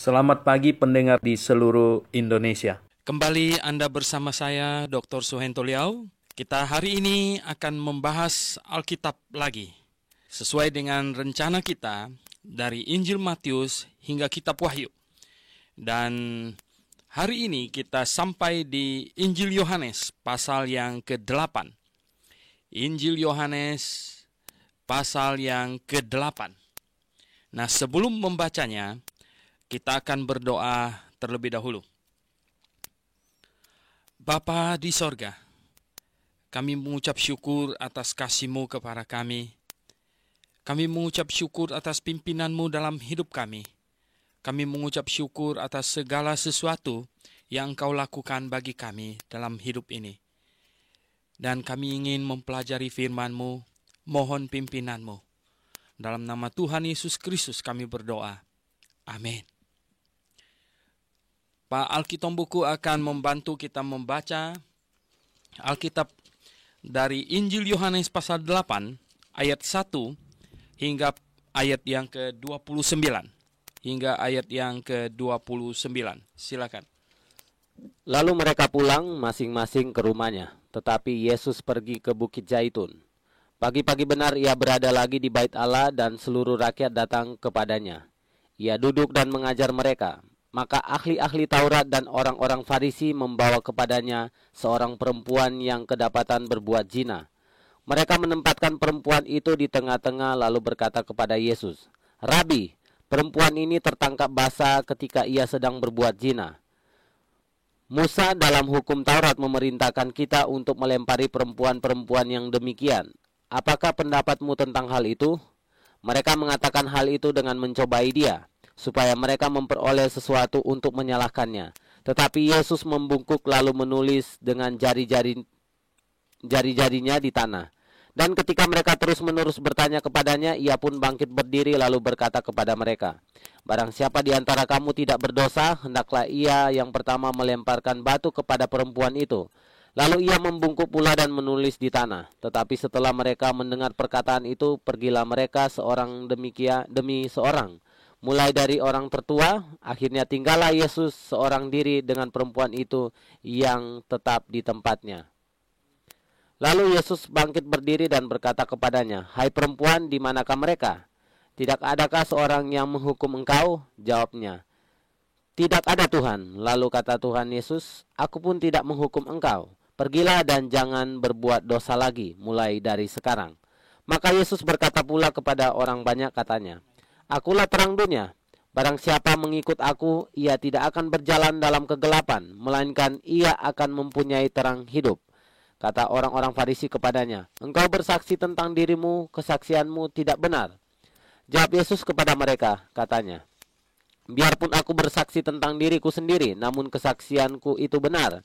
Selamat pagi pendengar di seluruh Indonesia. Kembali Anda bersama saya, Dr. Suhento Liau. Kita hari ini akan membahas Alkitab lagi. Sesuai dengan rencana kita dari Injil Matius hingga Kitab Wahyu. Dan hari ini kita sampai di Injil Yohanes pasal yang ke-8. Injil Yohanes pasal yang ke-8. Nah, sebelum membacanya, kita akan berdoa terlebih dahulu. Bapa di sorga, kami mengucap syukur atas kasih-Mu kepada kami. Kami mengucap syukur atas pimpinan-Mu dalam hidup kami. Kami mengucap syukur atas segala sesuatu yang Engkau lakukan bagi kami dalam hidup ini. Dan kami ingin mempelajari firman-Mu, mohon pimpinan-Mu. Dalam nama Tuhan Yesus Kristus kami berdoa. Amin. Pak Alkitab Buku akan membantu kita membaca Alkitab dari Injil Yohanes pasal 8 ayat 1 hingga ayat yang ke-29 hingga ayat yang ke-29. Silakan. Lalu mereka pulang masing-masing ke rumahnya, tetapi Yesus pergi ke Bukit Zaitun. Pagi-pagi benar ia berada lagi di Bait Allah dan seluruh rakyat datang kepadanya. Ia duduk dan mengajar mereka. Maka ahli-ahli Taurat dan orang-orang Farisi membawa kepadanya seorang perempuan yang kedapatan berbuat zina. Mereka menempatkan perempuan itu di tengah-tengah lalu berkata kepada Yesus, "Rabi, perempuan ini tertangkap basah ketika ia sedang berbuat zina. Musa dalam hukum Taurat memerintahkan kita untuk melempari perempuan-perempuan yang demikian. Apakah pendapatmu tentang hal itu?" Mereka mengatakan hal itu dengan mencobai dia, supaya mereka memperoleh sesuatu untuk menyalahkannya. Tetapi Yesus membungkuk lalu menulis dengan jari-jarinya di tanah. Dan ketika mereka terus-menerus bertanya kepadanya, ia pun bangkit berdiri lalu berkata kepada mereka, "Barang siapa di antara kamu tidak berdosa, hendaklah ia yang pertama melemparkan batu kepada perempuan itu." Lalu ia membungkuk pula dan menulis di tanah. Tetapi setelah mereka mendengar perkataan itu, pergilah mereka seorang demi seorang. Mulai dari orang tertua, akhirnya tinggallah Yesus seorang diri dengan perempuan itu yang tetap di tempatnya. Lalu Yesus bangkit berdiri dan berkata kepadanya, "Hai perempuan, di manakah mereka? Tidak adakah seorang yang menghukum engkau?" Jawabnya, "Tidak ada Tuhan." Lalu kata Tuhan Yesus, "Aku pun tidak menghukum engkau. Pergilah dan jangan berbuat dosa lagi mulai dari sekarang." Maka Yesus berkata pula kepada orang banyak katanya, "Akulah terang dunia. Barang siapa mengikut aku, ia tidak akan berjalan dalam kegelapan, melainkan ia akan mempunyai terang hidup." Kata orang-orang Farisi kepadanya, "Engkau bersaksi tentang dirimu, kesaksianmu tidak benar." Jawab Yesus kepada mereka, katanya, "Biarpun aku bersaksi tentang diriku sendiri, namun kesaksianku itu benar.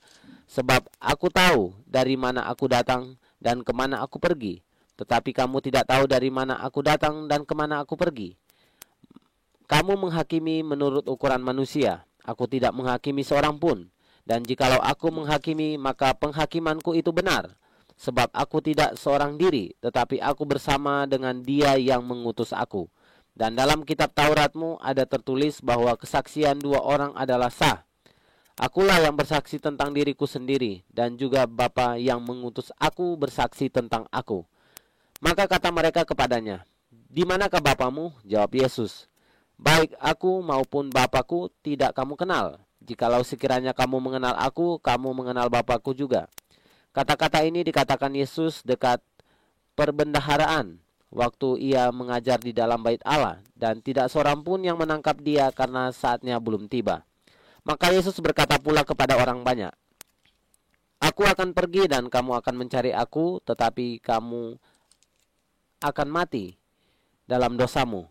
Sebab aku tahu dari mana aku datang dan kemana aku pergi. Tetapi kamu tidak tahu dari mana aku datang dan kemana aku pergi. Kamu menghakimi menurut ukuran manusia. Aku tidak menghakimi seorang pun. Dan jikalau aku menghakimi, maka penghakimanku itu benar. Sebab aku tidak seorang diri, tetapi aku bersama dengan Dia yang mengutus aku. Dan dalam kitab Tauratmu ada tertulis bahwa kesaksian dua orang adalah sah. Akulah yang bersaksi tentang diriku sendiri, dan juga Bapa yang mengutus aku bersaksi tentang aku." Maka kata mereka kepadanya, "Di manakah Bapamu?" Jawab Yesus, "Baik aku maupun Bapakku tidak kamu kenal. Jikalau sekiranya kamu mengenal aku, kamu mengenal Bapakku juga." Kata-kata ini dikatakan Yesus dekat perbendaharaan, waktu ia mengajar di dalam Bait Allah, dan tidak seorang pun yang menangkap dia karena saatnya belum tiba. Maka Yesus berkata pula kepada orang banyak, "Aku akan pergi dan kamu akan mencari aku, tetapi kamu akan mati dalam dosamu.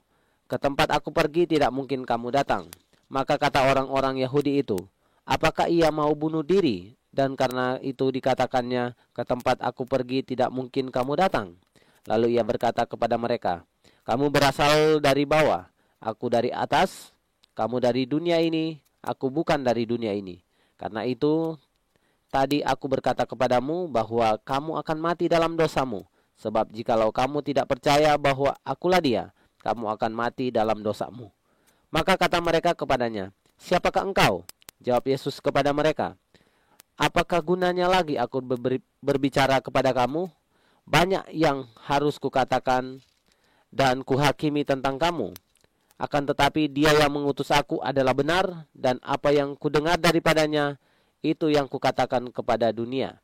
Ke tempat aku pergi tidak mungkin kamu datang." Maka kata orang-orang Yahudi itu, "Apakah ia mau bunuh diri? Dan karena itu dikatakannya, ke tempat aku pergi tidak mungkin kamu datang." Lalu ia berkata kepada mereka, "Kamu berasal dari bawah, aku dari atas. Kamu dari dunia ini, aku bukan dari dunia ini. Karena itu tadi aku berkata kepadamu bahwa kamu akan mati dalam dosamu. Sebab jikalau kamu tidak percaya bahwa akulah Dia, kamu akan mati dalam dosamu." Maka kata mereka kepadanya, "Siapakah engkau?" Jawab Yesus kepada mereka, "Apakah gunanya lagi aku berbicara kepada kamu? Banyak yang harus kukatakan dan kuhakimi tentang kamu. Akan tetapi dia yang mengutus aku adalah benar, dan apa yang kudengar daripadanya, itu yang kukatakan kepada dunia."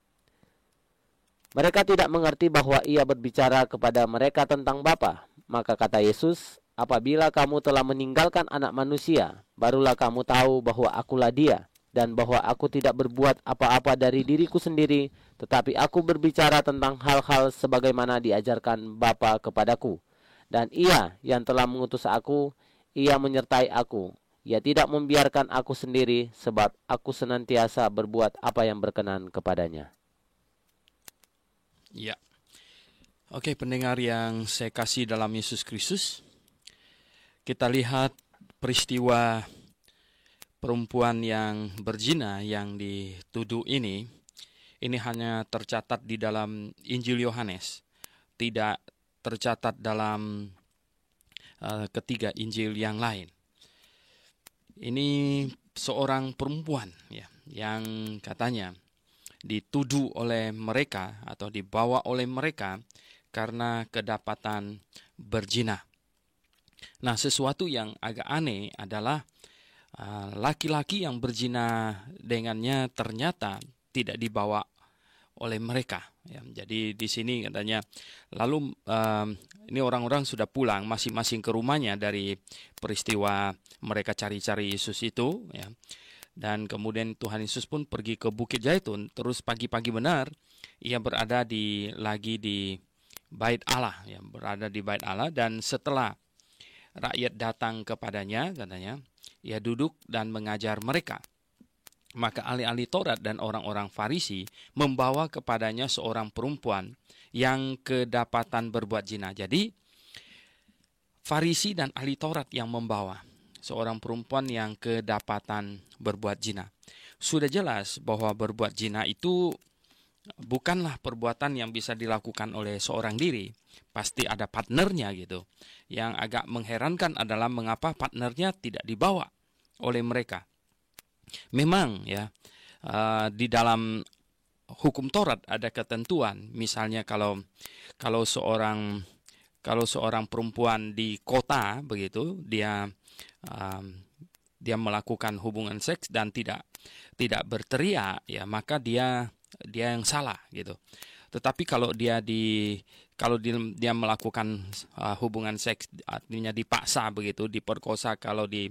Mereka tidak mengerti bahwa ia berbicara kepada mereka tentang Bapa. Maka kata Yesus, "Apabila kamu telah meninggalkan Anak Manusia, barulah kamu tahu bahwa akulah dia, dan bahwa aku tidak berbuat apa-apa dari diriku sendiri, tetapi aku berbicara tentang hal-hal sebagaimana diajarkan Bapa kepadaku. Dan ia yang telah mengutus aku, ia menyertai aku. Ia tidak membiarkan aku sendiri, sebab aku senantiasa berbuat apa yang berkenan kepadanya." Ya. Oke, pendengar yang saya kasih dalam Yesus Kristus, kita lihat peristiwa perempuan yang berzina yang dituduh ini hanya tercatat di dalam Injil Yohanes, tidak tercatat dalam ketiga Injil yang lain. Ini seorang perempuan ya, yang katanya dituduh oleh mereka atau dibawa oleh mereka karena kedapatan berzina. Nah, sesuatu yang agak aneh adalah laki-laki yang berzina dengannya ternyata tidak dibawa oleh mereka. Ya, jadi di sini katanya, lalu ini orang-orang sudah pulang masing-masing ke rumahnya dari peristiwa mereka cari-cari Yesus itu. Ya. Dan kemudian Tuhan Yesus pun pergi ke Bukit Zaitun. Terus pagi-pagi benar ia berada lagi di Bait Allah, ya, berada di Bait Allah. Dan setelah rakyat datang kepadanya, katanya, ia duduk dan mengajar mereka. Maka ahli-ahli Taurat dan orang-orang Farisi membawa kepadanya seorang perempuan yang kedapatan berbuat zina. Jadi Farisi dan ahli Taurat yang membawa seorang perempuan yang kedapatan berbuat zina. Sudah jelas bahwa berbuat zina itu bukanlah perbuatan yang bisa dilakukan oleh seorang diri. Pasti ada partnernya gitu. Yang agak mengherankan adalah mengapa partnernya tidak dibawa oleh mereka. Memang ya, di dalam hukum Taurat ada ketentuan. Misalnya kalau seorang perempuan di kota begitu, dia melakukan hubungan seks dan tidak berteriak, ya maka dia yang salah gitu. Tetapi kalau dia melakukan hubungan seks, artinya dipaksa begitu, diperkosa, kalau di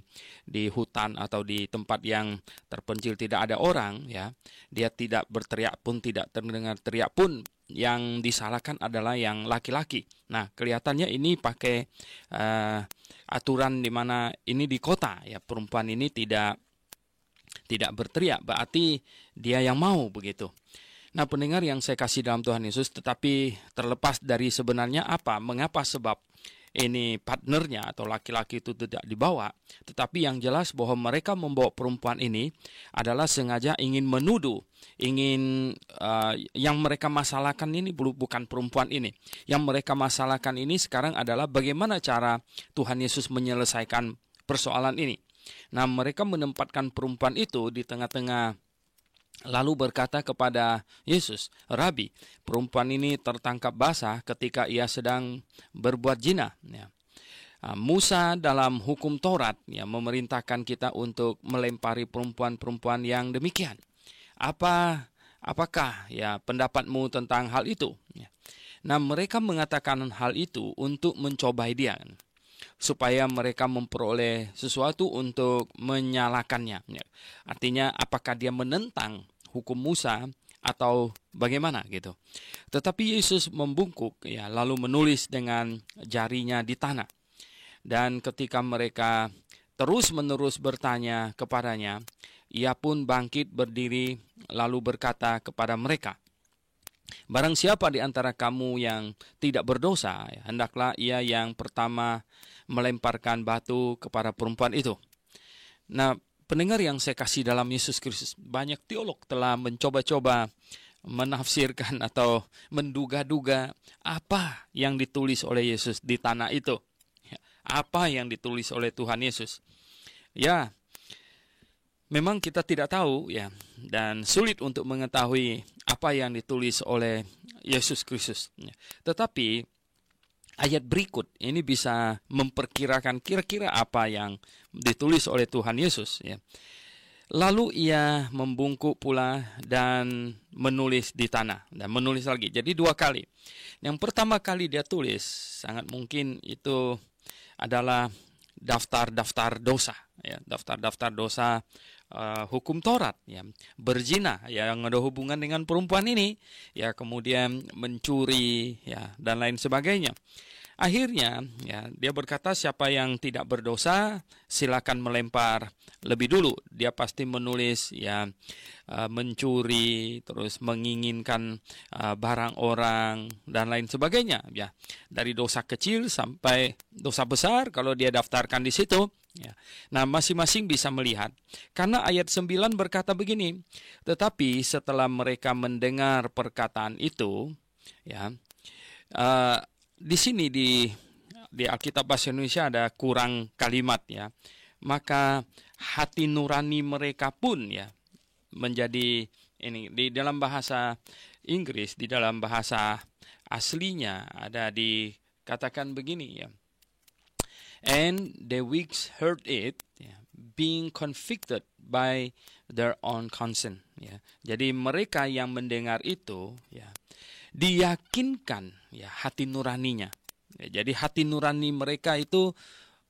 hutan atau di tempat yang terpencil tidak ada orang, ya dia tidak berteriak pun, tidak terdengar teriak pun, yang disalahkan adalah yang laki-laki. Nah, kelihatannya ini pakai aturan di mana ini di kota, ya perempuan ini tidak berteriak, berarti dia yang mau begitu. Nah, pendengar yang saya kasih dalam Tuhan Yesus, tetapi terlepas dari sebenarnya mengapa sebab ini partnernya atau laki-laki itu tidak dibawa, tetapi yang jelas bahwa mereka membawa perempuan ini adalah sengaja ingin menuduh, yang mereka masalahkan ini bukan perempuan ini. Yang mereka masalahkan ini sekarang adalah bagaimana cara Tuhan Yesus menyelesaikan persoalan ini. Nah, mereka menempatkan perempuan itu di tengah-tengah, lalu berkata kepada Yesus, "Rabi, perempuan ini tertangkap basah ketika ia sedang berbuat zina." Ya. Musa dalam hukum Taurat ya memerintahkan kita untuk melempari perempuan-perempuan yang demikian. Apakah ya pendapatmu tentang hal itu? Ya. Nah, mereka mengatakan hal itu untuk mencobai dia, supaya mereka memperoleh sesuatu untuk menyalahkannya. Ya. Artinya apakah dia menentang hukum Musa atau bagaimana gitu. Tetapi Yesus membungkuk ya, lalu menulis dengan jarinya di tanah. Dan ketika mereka terus-menerus bertanya kepadanya, ia pun bangkit berdiri lalu berkata kepada mereka, "Barang siapa di antara kamu yang tidak berdosa, hendaklah ia yang pertama melemparkan batu kepada perempuan itu." Nah, pendengar yang saya kasih dalam Yesus Kristus, banyak teolog telah mencoba-coba menafsirkan atau menduga-duga apa yang ditulis oleh Yesus di tanah itu. Apa yang ditulis oleh Tuhan Yesus. Ya, memang kita tidak tahu ya, dan sulit untuk mengetahui apa yang ditulis oleh Yesus Kristus. Tetapi ayat berikut ini bisa memperkirakan kira-kira apa yang ditulis oleh Tuhan Yesus ya. Lalu ia membungkuk pula dan menulis di tanah. Dan menulis lagi. Jadi 2 kali. Yang pertama kali dia tulis, sangat mungkin itu adalah daftar-daftar dosa. Ya, daftar-daftar dosa hukum Taurat. Ya, berzina yang ada hubungan dengan perempuan ini. Ya, kemudian mencuri ya, dan lain sebagainya. Akhirnya ya, dia berkata siapa yang tidak berdosa silakan melempar lebih dulu. Dia pasti menulis ya mencuri, terus menginginkan barang orang dan lain sebagainya ya. Dari dosa kecil sampai dosa besar kalau dia daftarkan di situ ya. Nah, masing-masing bisa melihat. Karena ayat 9 berkata begini, tetapi setelah mereka mendengar perkataan itu ya, di sini di Alkitab Bahasa Indonesia ada kurang kalimat ya. Maka hati nurani mereka pun ya menjadi ini di dalam bahasa Inggris, di dalam bahasa aslinya ada dikatakan begini ya. And the weak heard it ya, being convicted by their own conscience ya. Jadi mereka yang mendengar itu ya diyakinkan ya hati nuraninya. Ya, jadi hati nurani mereka itu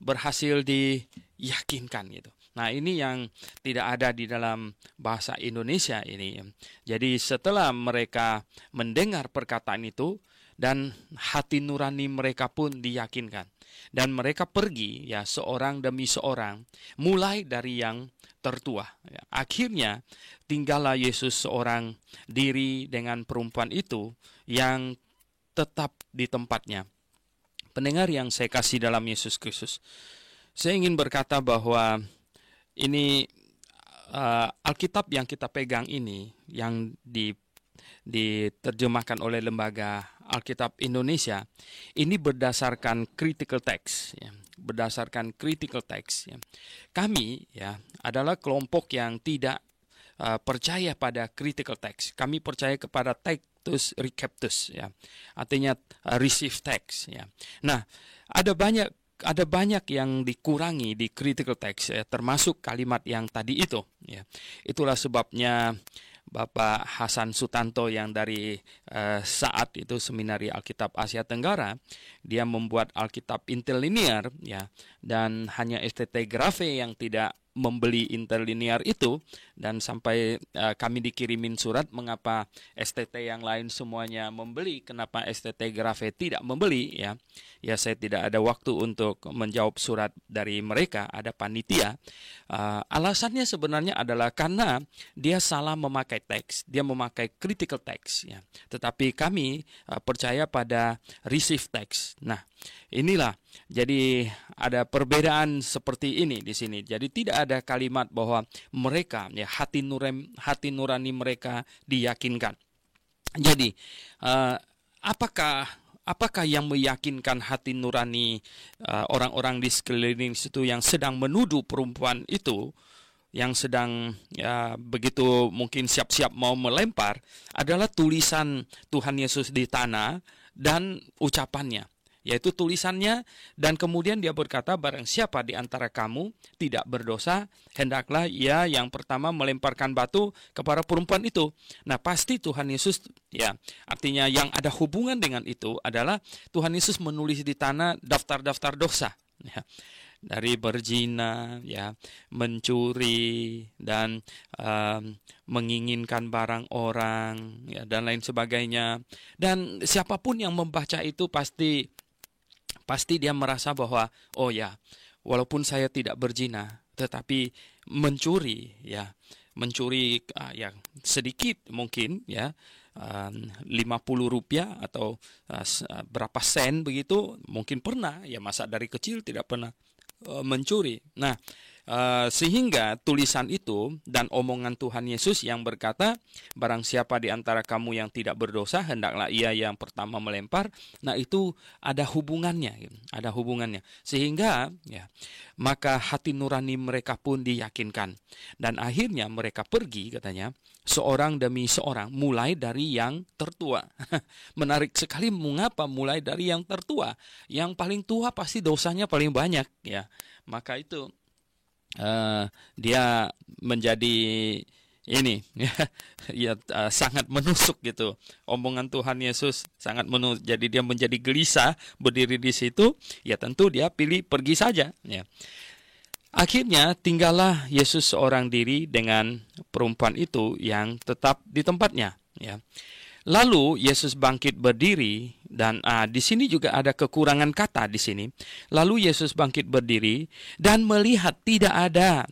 berhasil diyakinkan gitu. Nah, ini yang tidak ada di dalam bahasa Indonesia ini. Jadi setelah mereka mendengar perkataan itu dan hati nurani mereka pun diyakinkan. Dan mereka pergi ya seorang demi seorang, mulai dari yang tertua. Ya, akhirnya tinggallah Yesus seorang diri dengan perempuan itu yang tetap di tempatnya. Pendengar yang saya kasih dalam Yesus Kristus, saya ingin berkata bahwa ini Alkitab yang kita pegang ini, yang diterjemahkan oleh Lembaga Alkitab Indonesia, ini berdasarkan critical text ya. Berdasarkan critical text ya. Kami ya adalah kelompok yang tidak percaya pada critical text. Kami percaya kepada Tectus Recaptus ya. Artinya receive text ya. Nah, ada banyak yang dikurangi di critical text ya, termasuk kalimat yang tadi itu ya. Itulah sebabnya Bapak Hasan Sutanto yang dari saat itu Seminari Alkitab Asia Tenggara, dia membuat Alkitab interlinear ya, dan hanya STT Grafe yang tidak membeli interlinear itu, dan sampai kami dikirimin surat mengapa STT yang lain semuanya membeli, kenapa STT Grafe tidak membeli ya. Ya, saya tidak ada waktu untuk menjawab surat dari mereka, ada panitia. Alasannya sebenarnya adalah karena dia salah memakai teks, dia memakai critical text ya. Tetapi kami percaya pada receive text. Nah, inilah jadi ada perbedaan seperti ini di sini. Jadi tidak ada kalimat bahwa mereka ya hati nurani mereka diyakinkan. Jadi apakah yang meyakinkan hati nurani orang-orang di sekeliling situ yang sedang menuduh perempuan itu, yang sedang ya begitu mungkin siap-siap mau melempar, adalah tulisan Tuhan Yesus di tanah dan ucapannya, yaitu tulisannya. Dan kemudian dia berkata, barang siapa di antara kamu tidak berdosa, hendaklah ia yang pertama melemparkan batu kepada perempuan itu. Nah, pasti Tuhan Yesus ya, artinya yang ada hubungan dengan itu adalah Tuhan Yesus menulis di tanah daftar-daftar dosa ya. Dari berzina, ya, mencuri, dan menginginkan barang orang, ya, dan lain sebagainya. Dan siapapun yang membaca itu pasti dia merasa bahwa, oh ya, walaupun saya tidak berzina, tetapi mencuri, ya, ya sedikit mungkin, ya, 50 rupiah atau berapa sen begitu, mungkin pernah, ya, masa dari kecil tidak pernah mencuri. Nah, Sehingga tulisan itu dan omongan Tuhan Yesus yang berkata, barang siapa di antara kamu yang tidak berdosa, hendaklah ia yang pertama melempar. Nah, itu ada hubungannya, ada hubungannya. Sehingga ya, maka hati nurani mereka pun diyakinkan. Dan akhirnya mereka pergi, katanya, seorang demi seorang, mulai dari yang tertua. Menarik sekali, mengapa mulai dari yang tertua? Yang paling tua pasti dosanya paling banyak, ya. Maka itu dia menjadi ini ya, sangat menusuk gitu. Omongan Tuhan Yesus sangat menusuk. Jadi dia menjadi gelisah berdiri di situ. Ya tentu dia pilih pergi saja. Ya. Akhirnya tinggallah Yesus seorang diri dengan perempuan itu yang tetap di tempatnya. Ya. Lalu Yesus bangkit berdiri, dan di sini juga ada kekurangan kata di sini. Lalu Yesus bangkit berdiri dan melihat tidak ada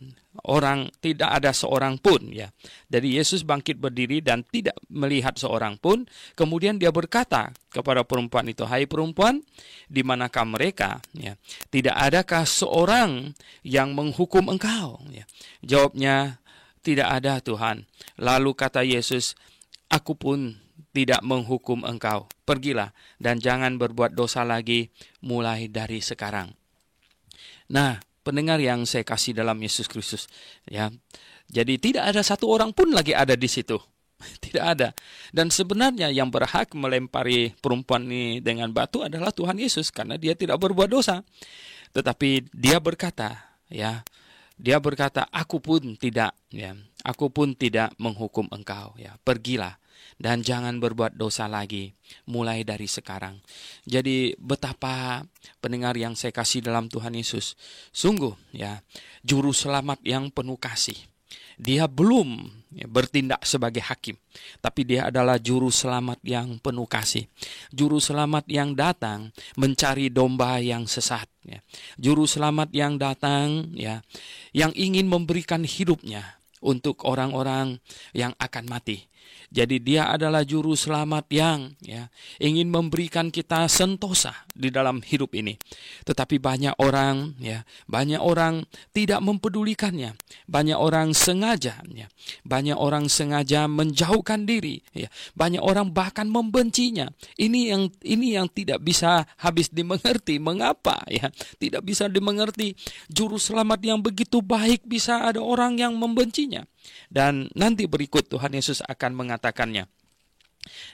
seorang pun, ya. Jadi Yesus bangkit berdiri dan tidak melihat seorang pun. Kemudian dia berkata kepada perempuan itu, "Hai perempuan, di manakah mereka? Ya. Tidak adakah seorang yang menghukum engkau?" Ya. Jawabnya, "Tidak ada, Tuhan." Lalu kata Yesus, "Aku pun tidak menghukum engkau. Pergilah dan jangan berbuat dosa lagi mulai dari sekarang." Nah, pendengar yang saya kasih dalam Yesus Kristus, ya. Jadi tidak ada satu orang pun lagi ada di situ. Tidak ada. Dan sebenarnya yang berhak melempari perempuan ini dengan batu adalah Tuhan Yesus, karena dia tidak berbuat dosa. Tetapi dia berkata, ya, dia berkata, "Aku pun tidak, ya, aku pun tidak menghukum engkau, ya. Pergilah dan jangan berbuat dosa lagi mulai dari sekarang." Jadi betapa pendengar yang saya kasih dalam Tuhan Yesus, sungguh ya, juru selamat yang penuh kasih. Dia belum bertindak sebagai hakim, tapi dia adalah juru selamat yang penuh kasih. Juru selamat yang datang mencari domba yang sesat, ya. Juru selamat yang datang, ya, yang ingin memberikan hidupnya untuk orang-orang yang akan mati. Jadi dia adalah juru selamat yang, ya, ingin memberikan kita sentosa di dalam hidup ini. Tetapi banyak orang, ya, banyak orang tidak mempedulikannya. Banyak orang sengaja, ya, banyak orang sengaja menjauhkan diri, ya. Banyak orang bahkan membencinya. Ini yang tidak bisa habis dimengerti. Mengapa, ya? Tidak bisa dimengerti. Juru selamat yang begitu baik bisa ada orang yang membencinya. Dan nanti berikut Tuhan Yesus akan mengatakannya.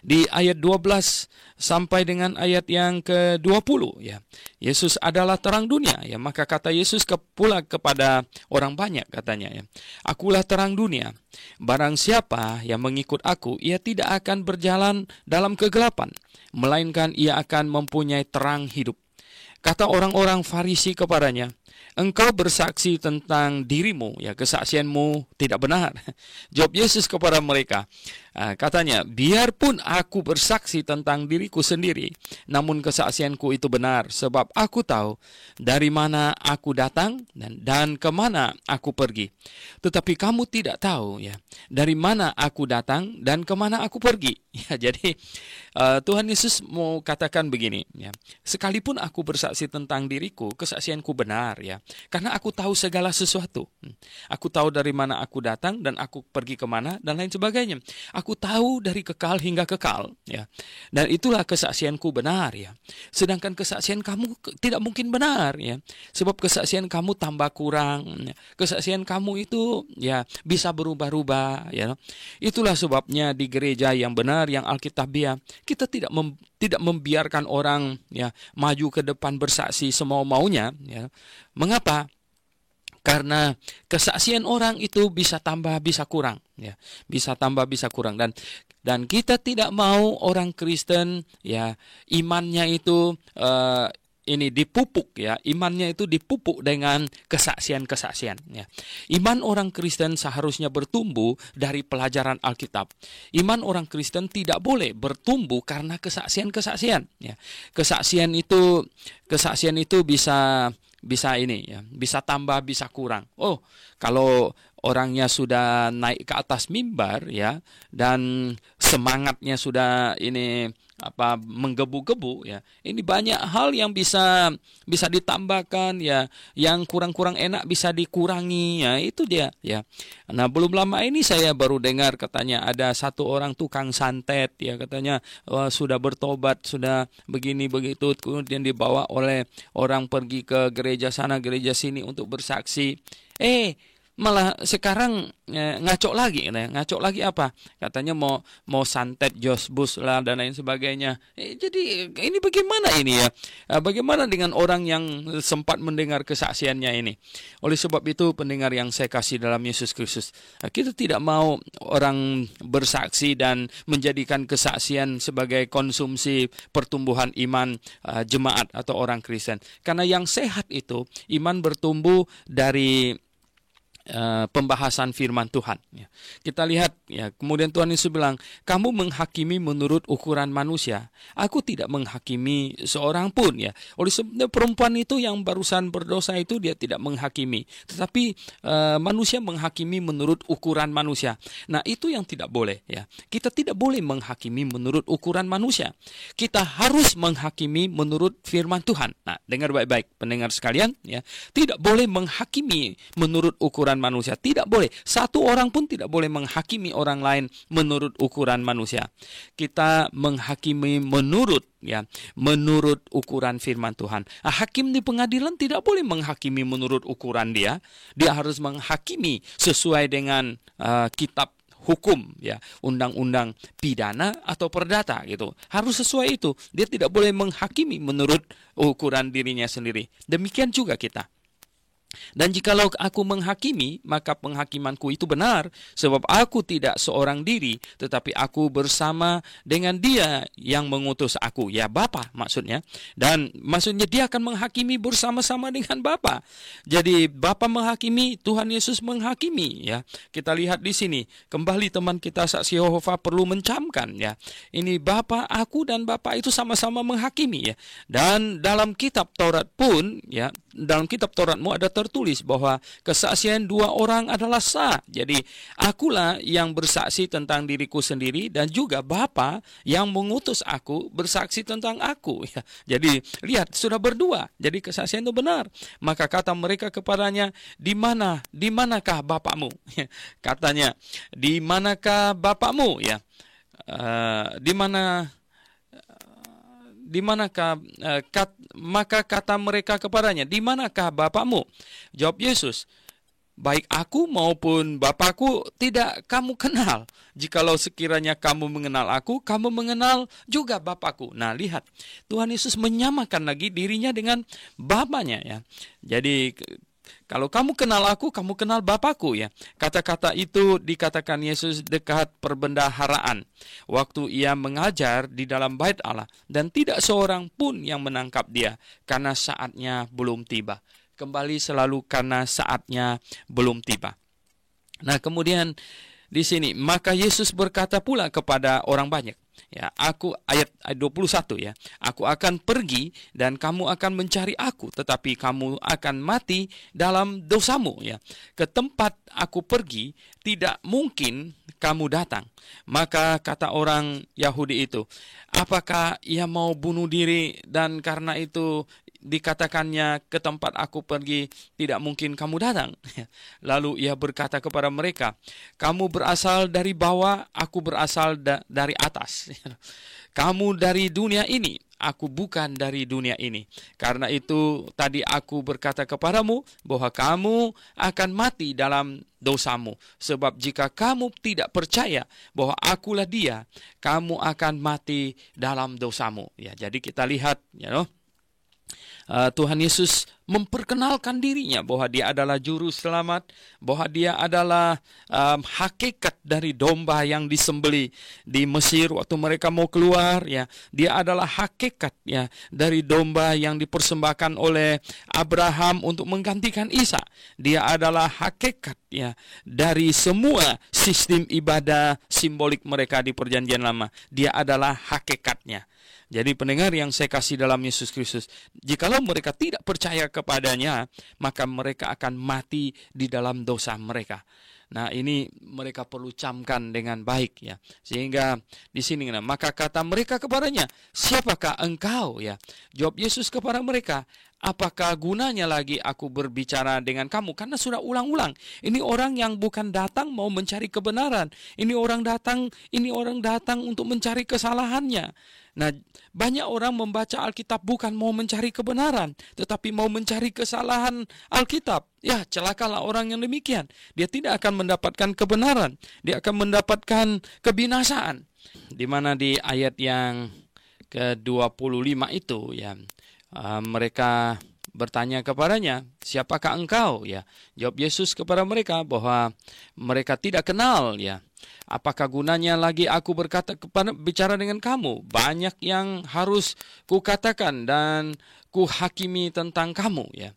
Di ayat 12 sampai dengan ayat yang ke-20, ya. Yesus adalah terang dunia, ya. Maka kata Yesus pula kepada orang banyak, katanya, ya, "Akulah terang dunia. Barang siapa yang mengikut aku, ia tidak akan berjalan dalam kegelapan, melainkan ia akan mempunyai terang hidup." Kata orang-orang Farisi kepadanya, "Engkau bersaksi tentang dirimu, ya, kesaksianmu tidak benar." Jawab Yesus kepada mereka, katanya, "Biarpun aku bersaksi tentang diriku sendiri, namun kesaksianku itu benar, sebab aku tahu dari mana aku datang dan kemana aku pergi. Tetapi kamu tidak tahu, ya, dari mana aku datang dan kemana aku pergi." Ya, jadi Tuhan Yesus mau katakan begini, ya, sekalipun aku bersaksi tentang diriku, kesaksianku benar, ya, karena aku tahu segala sesuatu. Aku tahu dari mana aku datang dan aku pergi kemana dan lain sebagainya. Aku tahu dari kekal hingga kekal, ya, dan itulah kesaksianku benar, ya. Sedangkan kesaksian kamu tidak mungkin benar, ya, sebab kesaksian kamu tambah kurang, ya. Kesaksian kamu itu, ya, bisa berubah-ubah, ya. Itulah sebabnya di gereja yang benar, yang Alkitabiah, kita tidak membiarkan orang, ya, maju ke depan bersaksi semau-maunya, ya. Mengapa? Karena kesaksian orang itu bisa tambah bisa kurang, ya, bisa tambah bisa kurang, dan kita tidak mau orang Kristen, ya, imannya itu ini dipupuk, ya, imannya itu dipupuk dengan kesaksian-kesaksian, ya. Iman orang Kristen seharusnya bertumbuh dari pelajaran Alkitab. Iman orang Kristen tidak boleh bertumbuh karena kesaksian-kesaksian, ya. Kesaksian itu bisa ini, ya, bisa tambah bisa kurang. Oh, kalau orangnya sudah naik ke atas mimbar, ya, dan semangatnya sudah ini menggebu-gebu ya. Ini banyak hal yang bisa ditambahkan ya, yang kurang-kurang enak bisa dikurangi ya, itu dia ya. Nah, belum lama ini saya baru dengar katanya ada satu orang tukang santet ya, katanya sudah bertobat, sudah begini begitu, kemudian dibawa oleh orang pergi ke gereja sana gereja sini untuk bersaksi. Malah sekarang ngaco lagi apa? Katanya mau santet Jos Bus lah dan lain sebagainya. Jadi ini bagaimana ini ya? Bagaimana dengan orang yang sempat mendengar kesaksiannya ini? Oleh sebab itu pendengar yang saya kasih dalam Yesus Kristus, kita tidak mau orang bersaksi dan menjadikan kesaksian sebagai konsumsi pertumbuhan iman jemaat atau orang Kristen. Karena yang sehat itu iman bertumbuh dari pembahasan firman Tuhan ya. Kita lihat ya, kemudian Tuhan Yesus bilang, kamu menghakimi menurut ukuran manusia, aku tidak menghakimi seorang pun ya. Oleh sebab perempuan itu yang barusan berdosa itu dia tidak menghakimi, tetapi manusia menghakimi menurut ukuran manusia. Nah, itu yang tidak boleh ya. Kita tidak boleh menghakimi menurut ukuran manusia. Kita harus menghakimi menurut firman Tuhan. Nah, dengar baik-baik pendengar sekalian ya. Tidak boleh menghakimi menurut ukuran manusia, tidak boleh. Satu orang pun tidak boleh menghakimi orang lain menurut ukuran manusia. Kita menghakimi menurut ukuran firman Tuhan. Hakim di pengadilan tidak boleh menghakimi menurut ukuran dia. Dia harus menghakimi sesuai dengan kitab hukum ya, undang-undang pidana atau perdata gitu. Harus sesuai itu. Dia tidak boleh menghakimi menurut ukuran dirinya sendiri. Demikian juga kita. Dan jikalau aku menghakimi, maka penghakimanku itu benar, sebab aku tidak seorang diri, tetapi aku bersama dengan Dia yang mengutus aku, ya Bapa maksudnya. Dan maksudnya Dia akan menghakimi bersama-sama dengan Bapa. Jadi Bapa menghakimi, Tuhan Yesus menghakimi ya. Kita lihat di sini, kembali teman kita saksi Yehova perlu mencamkan ya. Ini Bapa, aku dan Bapa itu sama-sama menghakimi ya. Dan dalam kitab Taurat pun ya, dalam kitab Tauratmu ada tertulis bahwa kesaksian dua orang adalah sah. Jadi akulah yang bersaksi tentang diriku sendiri dan juga Bapa yang mengutus aku bersaksi tentang aku. Ya, jadi lihat sudah berdua. Jadi kesaksian itu benar. Maka kata mereka kepadanya, di manakah Bapamu? Katanya, di manakah Bapamu? Ya, maka kata mereka kepadanya, di manakah Bapamu? Jawab Yesus, baik aku maupun Bapakku tidak kamu kenal. Jikalau sekiranya kamu mengenal aku, kamu mengenal juga Bapakku. Nah, lihat, Tuhan Yesus menyamakan lagi dirinya dengan Bapanya ya. Jadi kalau kamu kenal aku, kamu kenal Bapakku ya. Kata-kata itu dikatakan Yesus dekat perbendaharaan, waktu ia mengajar di dalam bait Allah, dan tidak seorang pun yang menangkap dia, karena saatnya belum tiba. Kembali selalu karena saatnya belum tiba. Nah, kemudian di sini, maka Yesus berkata pula kepada orang banyak. Ya, ayat 21 ya. Aku akan pergi dan kamu akan mencari aku, tetapi kamu akan mati dalam dosamu ya. Ke tempat aku pergi tidak mungkin kamu datang. Maka kata orang Yahudi itu, apakah ia mau bunuh diri dan karena itu dikatakannya ke tempat aku pergi tidak mungkin kamu datang? Lalu ia berkata kepada mereka, kamu berasal dari bawah, aku berasal dari atas. Kamu dari dunia ini, aku bukan dari dunia ini. Karena itu tadi aku berkata kepadamu bahwa kamu akan mati dalam dosamu. Sebab jika kamu tidak percaya bahwa akulah Dia, kamu akan mati dalam dosamu. Ya, jadi kita lihat ya, Tuhan Yesus memperkenalkan dirinya bahwa Dia adalah juru selamat, bahwa Dia adalah hakikat dari domba yang disembelih di Mesir waktu mereka mau keluar ya. Dia adalah hakikat ya dari domba yang dipersembahkan oleh Abraham untuk menggantikan Isa. Dia adalah hakikat ya dari semua sistem ibadah simbolik mereka di Perjanjian Lama. Dia adalah hakikatnya. Jadi pendengar yang saya kasih dalam Yesus Kristus, jikalau mereka tidak percaya kepadanya, maka mereka akan mati di dalam dosa mereka. Nah, ini mereka perlu camkan dengan baik ya. Sehingga di sini maka kata mereka kepadanya, "Siapakah engkau?" ya. Jawab Yesus kepada mereka, "Apakah gunanya lagi aku berbicara dengan kamu?" Karena sudah ulang-ulang. Ini orang yang bukan datang mau mencari kebenaran. Ini orang datang untuk mencari kesalahannya. Nah, banyak orang membaca Alkitab bukan mau mencari kebenaran, tetapi mau mencari kesalahan Alkitab. Ya, celakalah orang yang demikian. Dia tidak akan mendapatkan kebenaran. Dia akan mendapatkan kebinasaan. Di mana di ayat yang ke-25 itu ya, mereka bertanya kepadanya, "Siapakah engkau?" ya. Jawab Yesus kepada mereka bahwa mereka tidak kenal ya. "Apakah gunanya lagi aku bicara dengan kamu? Banyak yang harus kukatakan dan kuhakimi tentang kamu ya.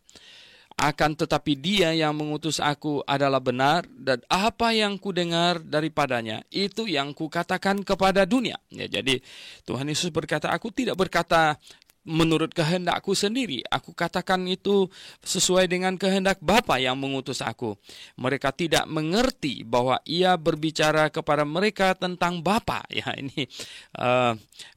Akan tetapi Dia yang mengutus aku adalah benar, dan apa yang kudengar daripadanya itu yang kukatakan kepada dunia." Ya, jadi Tuhan Yesus berkata, "Aku tidak berkata menurut kehendakku sendiri. Aku katakan itu sesuai dengan kehendak Bapa yang mengutus aku." Mereka tidak mengerti bahwa ia berbicara kepada mereka tentang Bapa. Ya, ini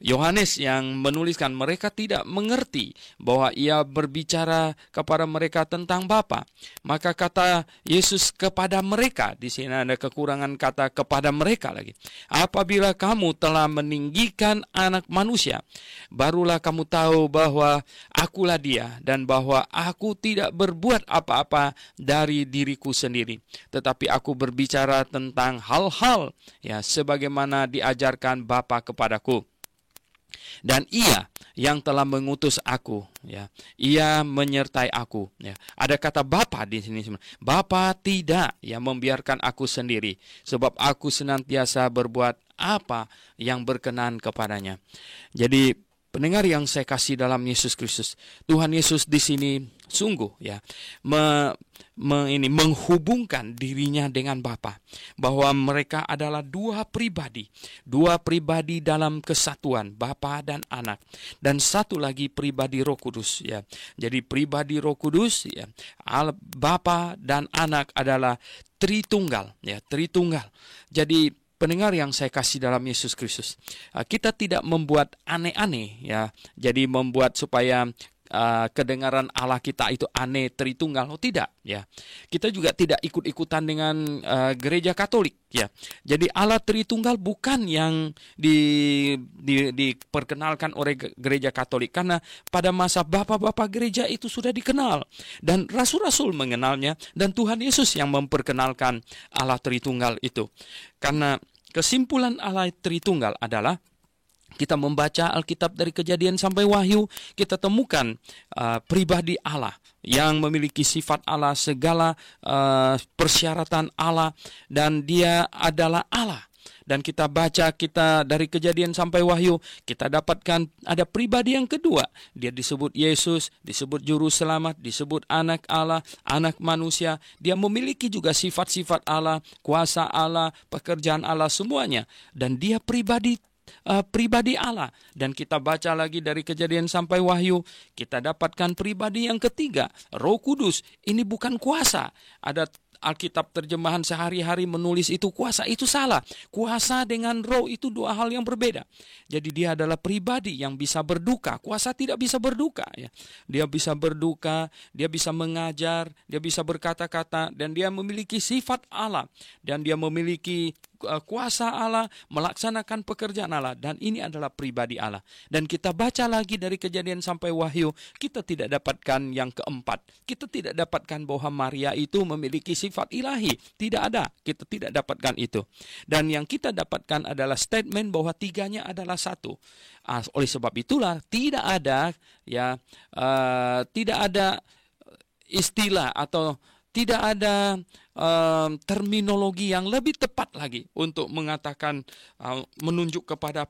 Yohanes yang menuliskan, mereka tidak mengerti bahwa ia berbicara kepada mereka tentang Bapa. Maka kata Yesus kepada mereka, di sini ada kekurangan kata kepada mereka lagi. "Apabila kamu telah meninggikan Anak Manusia, barulah kamu tahu bahwa akulah Dia, dan bahwa aku tidak berbuat apa-apa dari diriku sendiri, tetapi aku berbicara tentang hal-hal ya sebagaimana diajarkan Bapa kepadaku. Dan Ia yang telah mengutus aku ya, Ia menyertai aku ya." Ada kata Bapa di sini. Bapa tidak ya membiarkan aku sendiri, sebab aku senantiasa berbuat apa yang berkenan kepadanya. Jadi pendengar yang saya kasih dalam Yesus Kristus, Tuhan Yesus di sini sungguh ya menghubungkan dirinya dengan Bapa, bahwa mereka adalah dua pribadi dalam kesatuan, Bapa dan Anak, dan satu lagi pribadi Roh Kudus ya. Jadi pribadi Roh Kudus ya, Bapa dan Anak adalah Tritunggal ya, Tritunggal. Jadi pendengar yang saya kasih dalam Yesus Kristus, kita tidak membuat aneh-aneh ya. Jadi membuat supaya kedengaran Allah kita itu aneh, Tritunggal. Oh tidak ya. Kita juga tidak ikut-ikutan dengan gereja Katolik ya. Jadi Allah Tritunggal bukan yang diperkenalkan oleh gereja Katolik, karena pada masa bapak-bapak gereja itu sudah dikenal dan rasul-rasul mengenalnya, dan Tuhan Yesus yang memperkenalkan Allah Tritunggal itu. Karena kesimpulan Allah Tritunggal adalah, kita membaca Alkitab dari Kejadian sampai Wahyu, kita temukan pribadi Allah yang memiliki sifat Allah, segala persyaratan Allah, dan Dia adalah Allah. Dan kita baca dari Kejadian sampai Wahyu, kita dapatkan ada pribadi yang kedua. Dia disebut Yesus, disebut Juru Selamat, disebut Anak Allah, Anak Manusia. Dia memiliki juga sifat-sifat Allah, kuasa Allah, pekerjaan Allah, semuanya. Dan dia pribadi Allah. Dan kita baca lagi dari Kejadian sampai Wahyu, kita dapatkan pribadi yang ketiga, Roh Kudus. Ini bukan kuasa. Ada Alkitab terjemahan sehari-hari menulis itu kuasa, itu salah. Kuasa dengan roh itu dua hal yang berbeda. Jadi dia adalah pribadi yang bisa berduka. Kuasa tidak bisa berduka ya. Dia bisa berduka, dia bisa mengajar, dia bisa berkata-kata, dan dia memiliki sifat Allah, dan dia memiliki kuasa Allah, melaksanakan pekerjaan Allah, dan ini adalah pribadi Allah. Dan kita baca lagi dari Kejadian sampai Wahyu, kita tidak dapatkan yang keempat. Kita tidak dapatkan bahwa Maria itu memiliki sifat ilahi. Tidak ada, kita tidak dapatkan itu. Dan yang kita dapatkan adalah statement bahwa tiganya adalah satu. Oleh sebab itulah tidak ada istilah atau tidak ada terminologi yang lebih tepat lagi untuk mengatakan, menunjuk kepada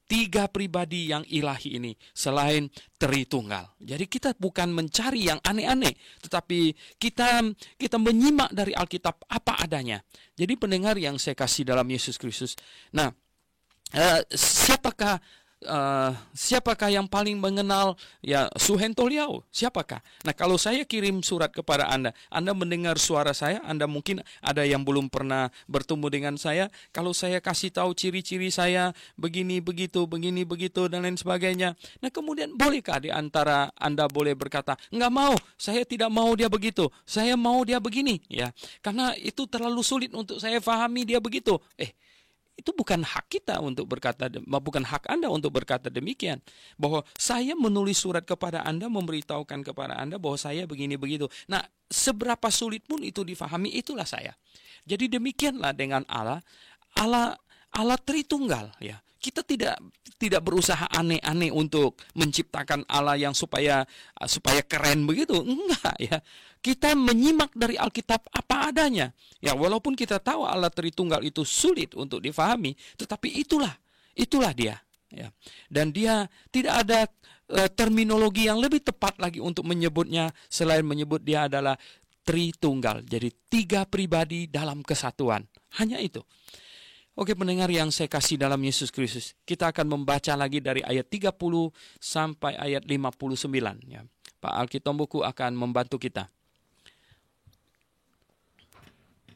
tiga pribadi yang ilahi ini selain Tritunggal. Jadi kita bukan mencari yang aneh-aneh, tetapi kita menyimak dari Alkitab apa adanya. Jadi pendengar yang saya kasih dalam Yesus Kristus. Nah, siapakah siapakah yang paling mengenal ya Suhento Liau? Siapakah? Nah, kalau saya kirim surat kepada Anda mendengar suara saya, Anda mungkin ada yang belum pernah bertemu dengan saya. Kalau saya kasih tahu ciri-ciri saya begini begitu, dan lain sebagainya. Nah, kemudian bolehkah di antara Anda boleh berkata, enggak mau, saya tidak mau dia begitu, saya mau dia begini, ya. Karena itu terlalu sulit untuk saya pahami dia begitu. Itu bukan hak kita untuk berkata, bukan hak Anda untuk berkata demikian. Bahwa saya menulis surat kepada Anda, memberitahukan kepada Anda bahwa saya begini begitu. Nah, seberapa sulit pun itu difahami, itulah saya. Jadi demikianlah dengan Allah. Allah Tritunggal, ya. Kita tidak berusaha aneh-aneh untuk menciptakan Allah yang supaya keren begitu. Enggak, ya. Kita menyimak dari Alkitab apa adanya. Ya, walaupun kita tahu Allah Tritunggal itu sulit untuk difahami, tetapi itulah dia, ya. Dan dia tidak ada terminologi yang lebih tepat lagi untuk menyebutnya selain menyebut dia adalah Tritunggal. Jadi 3 pribadi dalam kesatuan. Hanya itu. Oke, pendengar yang saya kasih dalam Yesus Kristus, kita akan membaca lagi dari ayat 30 sampai ayat 59. Ya. Pak Alkitombuku akan membantu kita.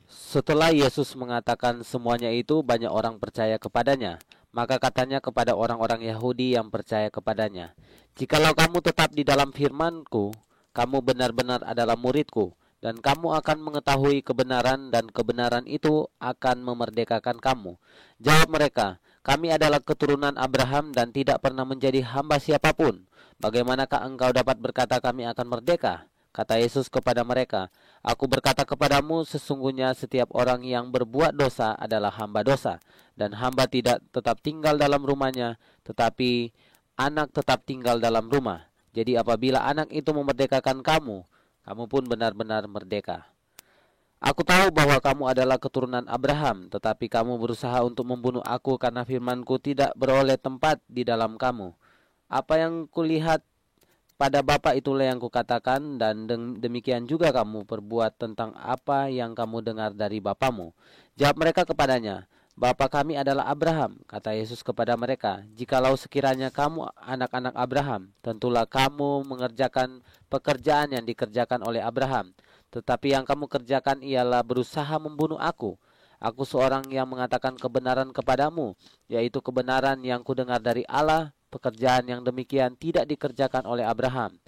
Setelah Yesus mengatakan semuanya itu, banyak orang percaya kepadanya. Maka katanya kepada orang-orang Yahudi yang percaya kepadanya, "Jikalau kamu tetap di dalam firman-Ku, kamu benar-benar adalah murid-Ku, dan kamu akan mengetahui kebenaran, dan kebenaran itu akan memerdekakan kamu." Jawab mereka, "Kami adalah keturunan Abraham dan tidak pernah menjadi hamba siapapun. Bagaimanakah engkau dapat berkata kami akan merdeka?" Kata Yesus kepada mereka, "Aku berkata kepadamu, sesungguhnya setiap orang yang berbuat dosa adalah hamba dosa. Dan hamba tidak tetap tinggal dalam rumahnya, tetapi anak tetap tinggal dalam rumah. Jadi apabila anak itu memerdekakan kamu, kamu pun benar-benar merdeka. Aku tahu bahwa kamu adalah keturunan Abraham, tetapi kamu berusaha untuk membunuh aku karena firman-Ku tidak beroleh tempat di dalam kamu. Apa yang kulihat pada Bapa itulah yang kukatakan, dan demikian juga kamu perbuat tentang apa yang kamu dengar dari bapamu." Jawab mereka kepadanya, "Bapa kami adalah Abraham." Kata Yesus kepada mereka, "Jikalau sekiranya kamu anak-anak Abraham, tentulah kamu mengerjakan pekerjaan yang dikerjakan oleh Abraham. Tetapi yang kamu kerjakan ialah berusaha membunuh aku. Aku seorang yang mengatakan kebenaran kepadamu, yaitu kebenaran yang kudengar dari Allah. Pekerjaan yang demikian tidak dikerjakan oleh Abraham.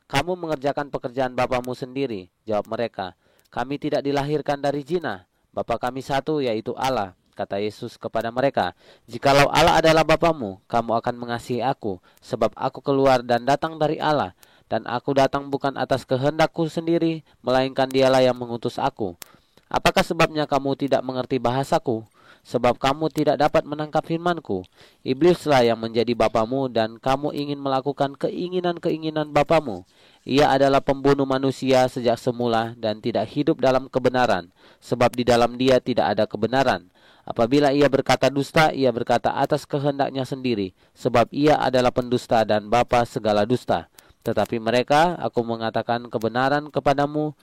Kamu mengerjakan pekerjaan bapamu sendiri." Jawab mereka, "Kami tidak dilahirkan dari zina. Bapa kami satu, yaitu Allah." Kata Yesus kepada mereka, "Jikalau Allah adalah bapamu, kamu akan mengasihi aku, sebab aku keluar dan datang dari Allah. Dan aku datang bukan atas kehendakku sendiri, melainkan dialah yang mengutus aku. Apakah sebabnya kamu tidak mengerti bahasaku? Sebab kamu tidak dapat menangkap firman-Ku. Iblislah yang menjadi bapamu, dan kamu ingin melakukan keinginan-keinginan bapamu. Ia adalah pembunuh manusia sejak semula dan tidak hidup dalam kebenaran, sebab di dalam dia tidak ada kebenaran. Apabila ia berkata dusta, ia berkata atas kehendaknya sendiri, sebab ia adalah pendusta dan bapa segala dusta. Tetapi mereka, aku mengatakan kebenaran kepadamu,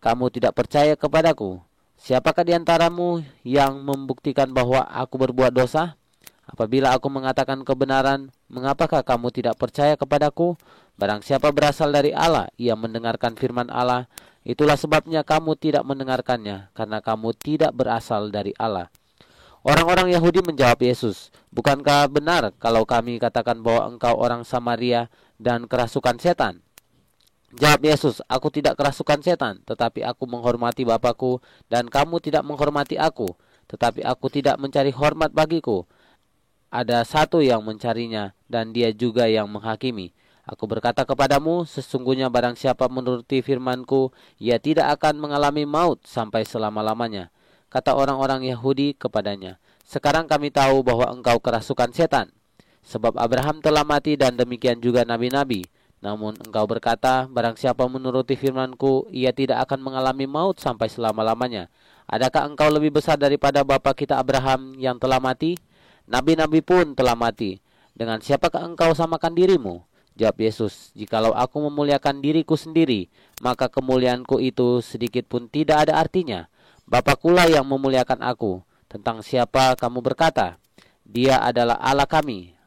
kamu tidak percaya kepadaku. Siapakah di antaramu yang membuktikan bahwa aku berbuat dosa? Apabila aku mengatakan kebenaran, mengapakah kamu tidak percaya kepadaku? Barang siapa berasal dari Allah, ia mendengarkan firman Allah. Itulah sebabnya kamu tidak mendengarkannya, karena kamu tidak berasal dari Allah." Orang-orang Yahudi menjawab Yesus, "Bukankah benar kalau kami katakan bahwa engkau orang Samaria dan kerasukan setan?" Jawab Yesus, "Aku tidak kerasukan setan, tetapi aku menghormati Bapakku, dan kamu tidak menghormati aku. Tetapi aku tidak mencari hormat bagiku. Ada satu yang mencarinya, dan dia juga yang menghakimi. Aku berkata kepadamu, sesungguhnya barang siapa menuruti firman-Ku, ia tidak akan mengalami maut sampai selama-lamanya." Kata orang-orang Yahudi kepadanya, "Sekarang kami tahu bahwa engkau kerasukan setan. Sebab Abraham telah mati dan demikian juga nabi-nabi. Namun engkau berkata, barang siapa menuruti firman-Ku, ia tidak akan mengalami maut sampai selama-lamanya. Adakah engkau lebih besar daripada bapa kita Abraham yang telah mati? Nabi-nabi pun telah mati. Dengan siapakah engkau samakan dirimu?" Jawab Yesus, "Jikalau aku memuliakan diriku sendiri, maka kemuliaanku itu sedikit pun tidak ada artinya. Bapakulah yang memuliakan aku. Tentang siapa kamu berkata, Dia adalah Allah kami?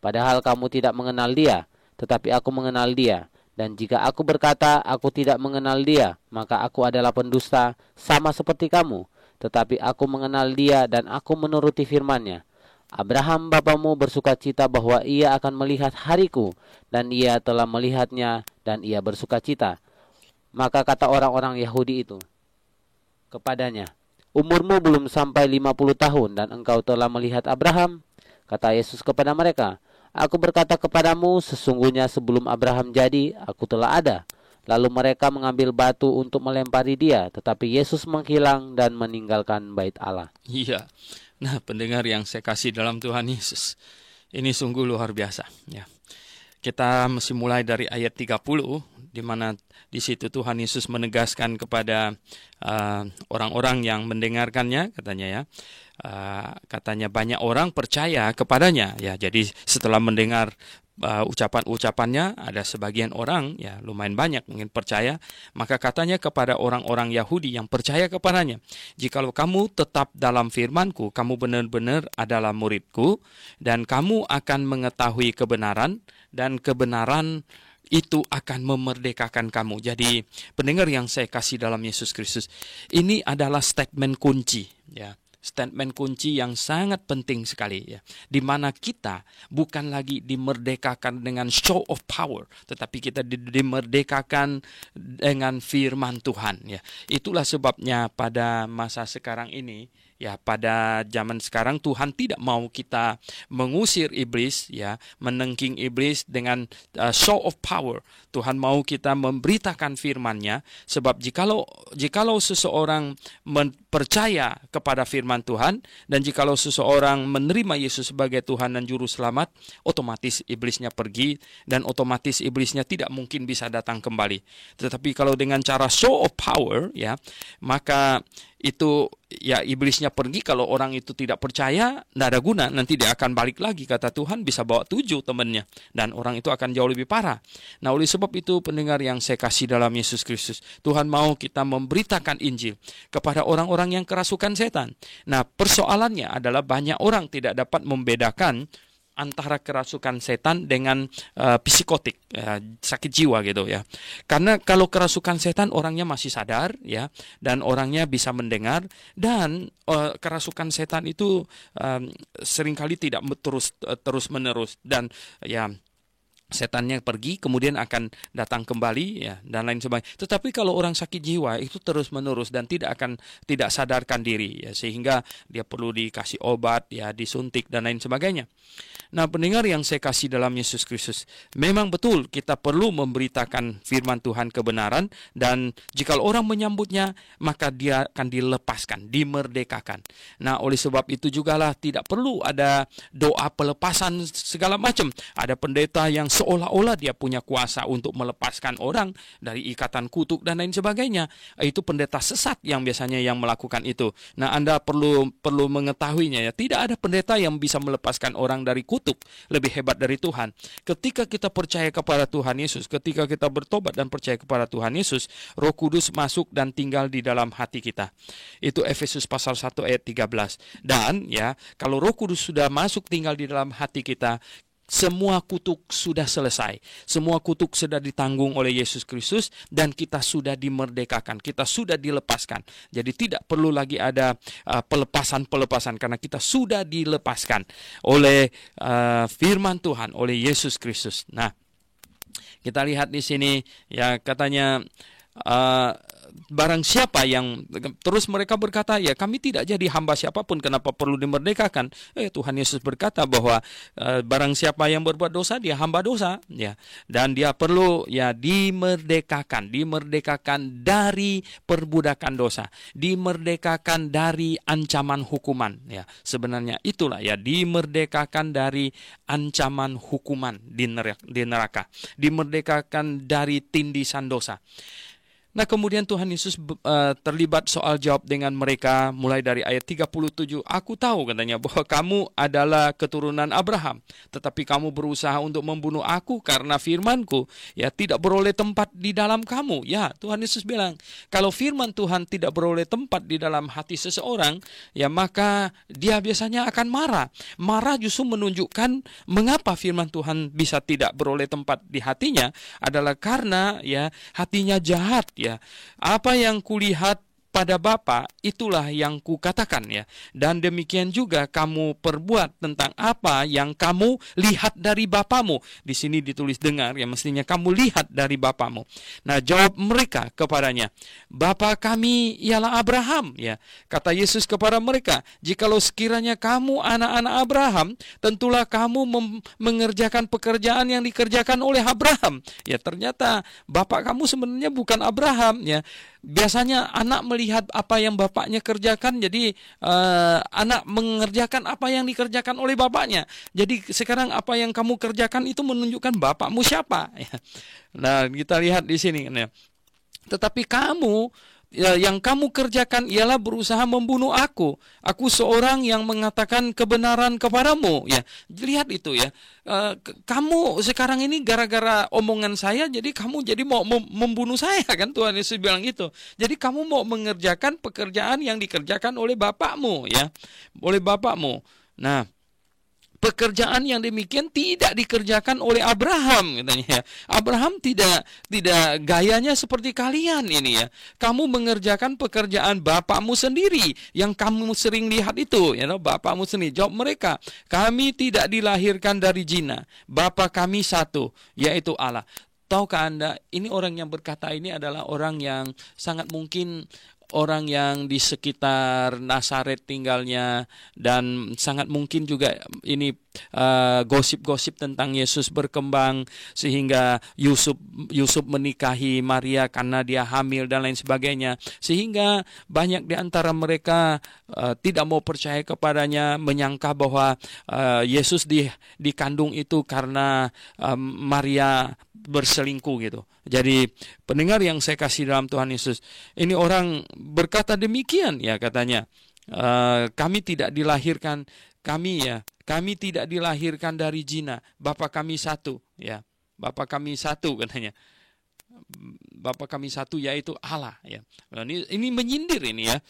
padahal kamu tidak mengenal dia, tetapi aku mengenal dia. Dan jika aku berkata aku tidak mengenal dia, maka aku adalah pendusta sama seperti kamu. Tetapi aku mengenal dia dan aku menuruti firman-Nya. Abraham bapamu bersukacita bahwa ia akan melihat hariku, dan ia telah melihatnya dan ia bersukacita. Maka kata orang-orang Yahudi itu kepadanya, umurmu belum sampai 50 tahun dan engkau telah melihat Abraham? Kata Yesus kepada mereka, aku berkata kepadamu, sesungguhnya sebelum Abraham jadi, aku telah ada. Lalu mereka mengambil batu untuk melempari dia, tetapi Yesus menghilang dan meninggalkan bait Allah. Iya. Nah, pendengar yang saya kasih dalam Tuhan Yesus, ini sungguh luar biasa. Ya. Kita mesti mulai dari ayat 30, di mana di situ Tuhan Yesus menegaskan kepada orang-orang yang mendengarkannya, katanya ya. Katanya banyak orang percaya kepadanya. Ya, jadi setelah mendengar ucapan-ucapannya, ada sebagian orang, ya lumayan banyak mungkin percaya, maka katanya kepada orang-orang Yahudi yang percaya kepadanya, jikalau kamu tetap dalam firman-Ku, kamu benar-benar adalah murid-Ku, dan kamu akan mengetahui kebenaran, dan kebenaran itu akan memerdekakan kamu. Jadi pendengar yang saya kasih dalam Yesus Kristus, ini adalah statement kunci, ya. Statement kunci yang sangat penting sekali, ya, di mana kita bukan lagi dimerdekakan dengan show of power, tetapi kita dimerdekakan dengan firman Tuhan. Ya, itulah sebabnya pada masa sekarang ini, ya, pada zaman sekarang Tuhan tidak mau kita mengusir iblis, ya, menengking iblis dengan show of power. Tuhan mau kita memberitakan firman-Nya, sebab jikalau seseorang percaya kepada firman Tuhan, dan jikalau seseorang menerima Yesus sebagai Tuhan dan Juru Selamat, otomatis iblisnya pergi, dan otomatis iblisnya tidak mungkin bisa datang kembali. Tetapi kalau dengan cara show of power, ya, maka itu, ya, iblisnya pergi. Kalau orang itu tidak percaya, tidak ada guna, nanti dia akan balik lagi, kata Tuhan, bisa bawa 7 temannya, dan orang itu akan jauh lebih parah. Nah, oleh sebab itu pendengar yang saya kasih dalam Yesus Kristus, Tuhan mau kita memberitakan Injil kepada orang-orang yang kerasukan setan. Nah, persoalannya adalah banyak orang tidak dapat membedakan antara kerasukan setan dengan psikotik, sakit jiwa gitu, ya. Karena kalau kerasukan setan orangnya masih sadar, ya, dan orangnya bisa mendengar, dan kerasukan setan itu seringkali tidak terus menerus, dan ya, setannya pergi kemudian akan datang kembali, ya, dan lain sebagainya. Tetapi kalau orang sakit jiwa itu terus menerus dan tidak sadarkan diri, ya, sehingga dia perlu dikasih obat, ya, disuntik dan lain sebagainya. Nah, pendengar yang saya kasih dalam Yesus Kristus, memang betul kita perlu memberitakan firman Tuhan kebenaran, dan jika orang menyambutnya, maka dia akan dilepaskan, dimerdekakan. Nah, oleh sebab itu jugalah tidak perlu ada doa pelepasan segala macam. Ada pendeta yang seolah-olah dia punya kuasa untuk melepaskan orang dari ikatan kutuk dan lain sebagainya. Itu pendeta sesat yang biasanya yang melakukan itu. Nah, Anda perlu mengetahuinya, ya. Tidak ada pendeta yang bisa melepaskan orang dari kutuk lebih hebat dari Tuhan. Ketika kita percaya kepada Tuhan Yesus, ketika kita bertobat dan percaya kepada Tuhan Yesus, Roh Kudus masuk dan tinggal di dalam hati kita. Itu Efesus pasal 1 ayat 13. Dan, ya, kalau Roh Kudus sudah masuk tinggal di dalam hati kita, semua kutuk sudah selesai. Semua kutuk sudah ditanggung oleh Yesus Kristus, dan kita sudah dimerdekakan, kita sudah dilepaskan. Jadi tidak perlu lagi ada pelepasan-pelepasan, karena kita sudah dilepaskan oleh firman Tuhan, oleh Yesus Kristus. Nah, kita lihat di sini, ya, katanya barang siapa yang, terus mereka berkata, ya, kami tidak jadi hamba siapapun, kenapa perlu dimerdekakan? Tuhan Yesus berkata bahwa barang siapa yang berbuat dosa, dia hamba dosa, ya, dan dia perlu, ya, dimerdekakan dari perbudakan dosa, dimerdekakan dari ancaman hukuman, ya. Sebenarnya itulah, ya, dimerdekakan dari ancaman hukuman di neraka, dimerdekakan dari tindisan dosa. Nah, kemudian Tuhan Yesus terlibat soal jawab dengan mereka mulai dari ayat 37. Aku tahu, katanya, bahwa kamu adalah keturunan Abraham, tetapi kamu berusaha untuk membunuh aku karena firman-Ku ya tidak beroleh tempat di dalam kamu. Ya, Tuhan Yesus bilang, kalau firman Tuhan tidak beroleh tempat di dalam hati seseorang, ya maka dia biasanya akan marah. Marah justru menunjukkan mengapa firman Tuhan bisa tidak beroleh tempat di hatinya adalah karena ya hatinya jahat. Ya, apa yang kulihat pada Bapa, itulah yang kukatakan ya. Dan demikian juga kamu perbuat tentang apa yang kamu lihat dari bapamu. Di sini ditulis dengar, ya mestinya kamu lihat dari bapamu. Nah, jawab mereka kepadanya, Bapa kami ialah Abraham. Ya, kata Yesus kepada mereka, jikalau sekiranya kamu anak-anak Abraham, tentulah kamu mengerjakan pekerjaan yang dikerjakan oleh Abraham. Ya, ternyata bapak kamu sebenarnya bukan Abraham. Ya, biasanya anak melihat apa yang bapaknya kerjakan, jadi anak mengerjakan apa yang dikerjakan oleh bapaknya. Jadi sekarang apa yang kamu kerjakan itu menunjukkan bapakmu siapa. Nah, kita lihat di sini. Tetapi kamu, yang kamu kerjakan ialah berusaha membunuh aku. Aku seorang yang mengatakan kebenaran kepadamu. Ya, lihat itu ya. Kamu sekarang ini gara-gara omongan saya, jadi kamu jadi mau membunuh saya, kan Tuhan Yesus bilang gitu. Jadi kamu mau mengerjakan pekerjaan yang dikerjakan oleh bapakmu, ya, oleh bapakmu. Nah, pekerjaan yang demikian tidak dikerjakan oleh Abraham, katanya. Abraham tidak gayanya seperti kalian ini ya. Kamu mengerjakan pekerjaan bapakmu sendiri yang kamu sering lihat itu, ya, bapakmu sendiri. Jawab mereka, kami tidak dilahirkan dari zina. Bapa kami satu, yaitu Allah. Tahukah Anda, ini orang yang berkata ini adalah orang yang sangat mungkin orang yang di sekitar Nazaret tinggalnya, dan sangat mungkin juga ini gosip-gosip tentang Yesus berkembang sehingga Yusuf menikahi Maria karena dia hamil dan lain sebagainya, sehingga banyak di antara mereka tidak mau percaya kepadanya, menyangka bahwa Yesus dikandung itu karena Maria berselingkuh gitu. Jadi pendengar yang saya kasih dalam Tuhan Yesus, ini orang berkata demikian ya, katanya, kami tidak dilahirkan, kami tidak dilahirkan dari zina. Bapa kami satu, ya. Bapa kami satu, katanya. Bapa kami satu, yaitu Allah, ya. Ini menyindir ini ya.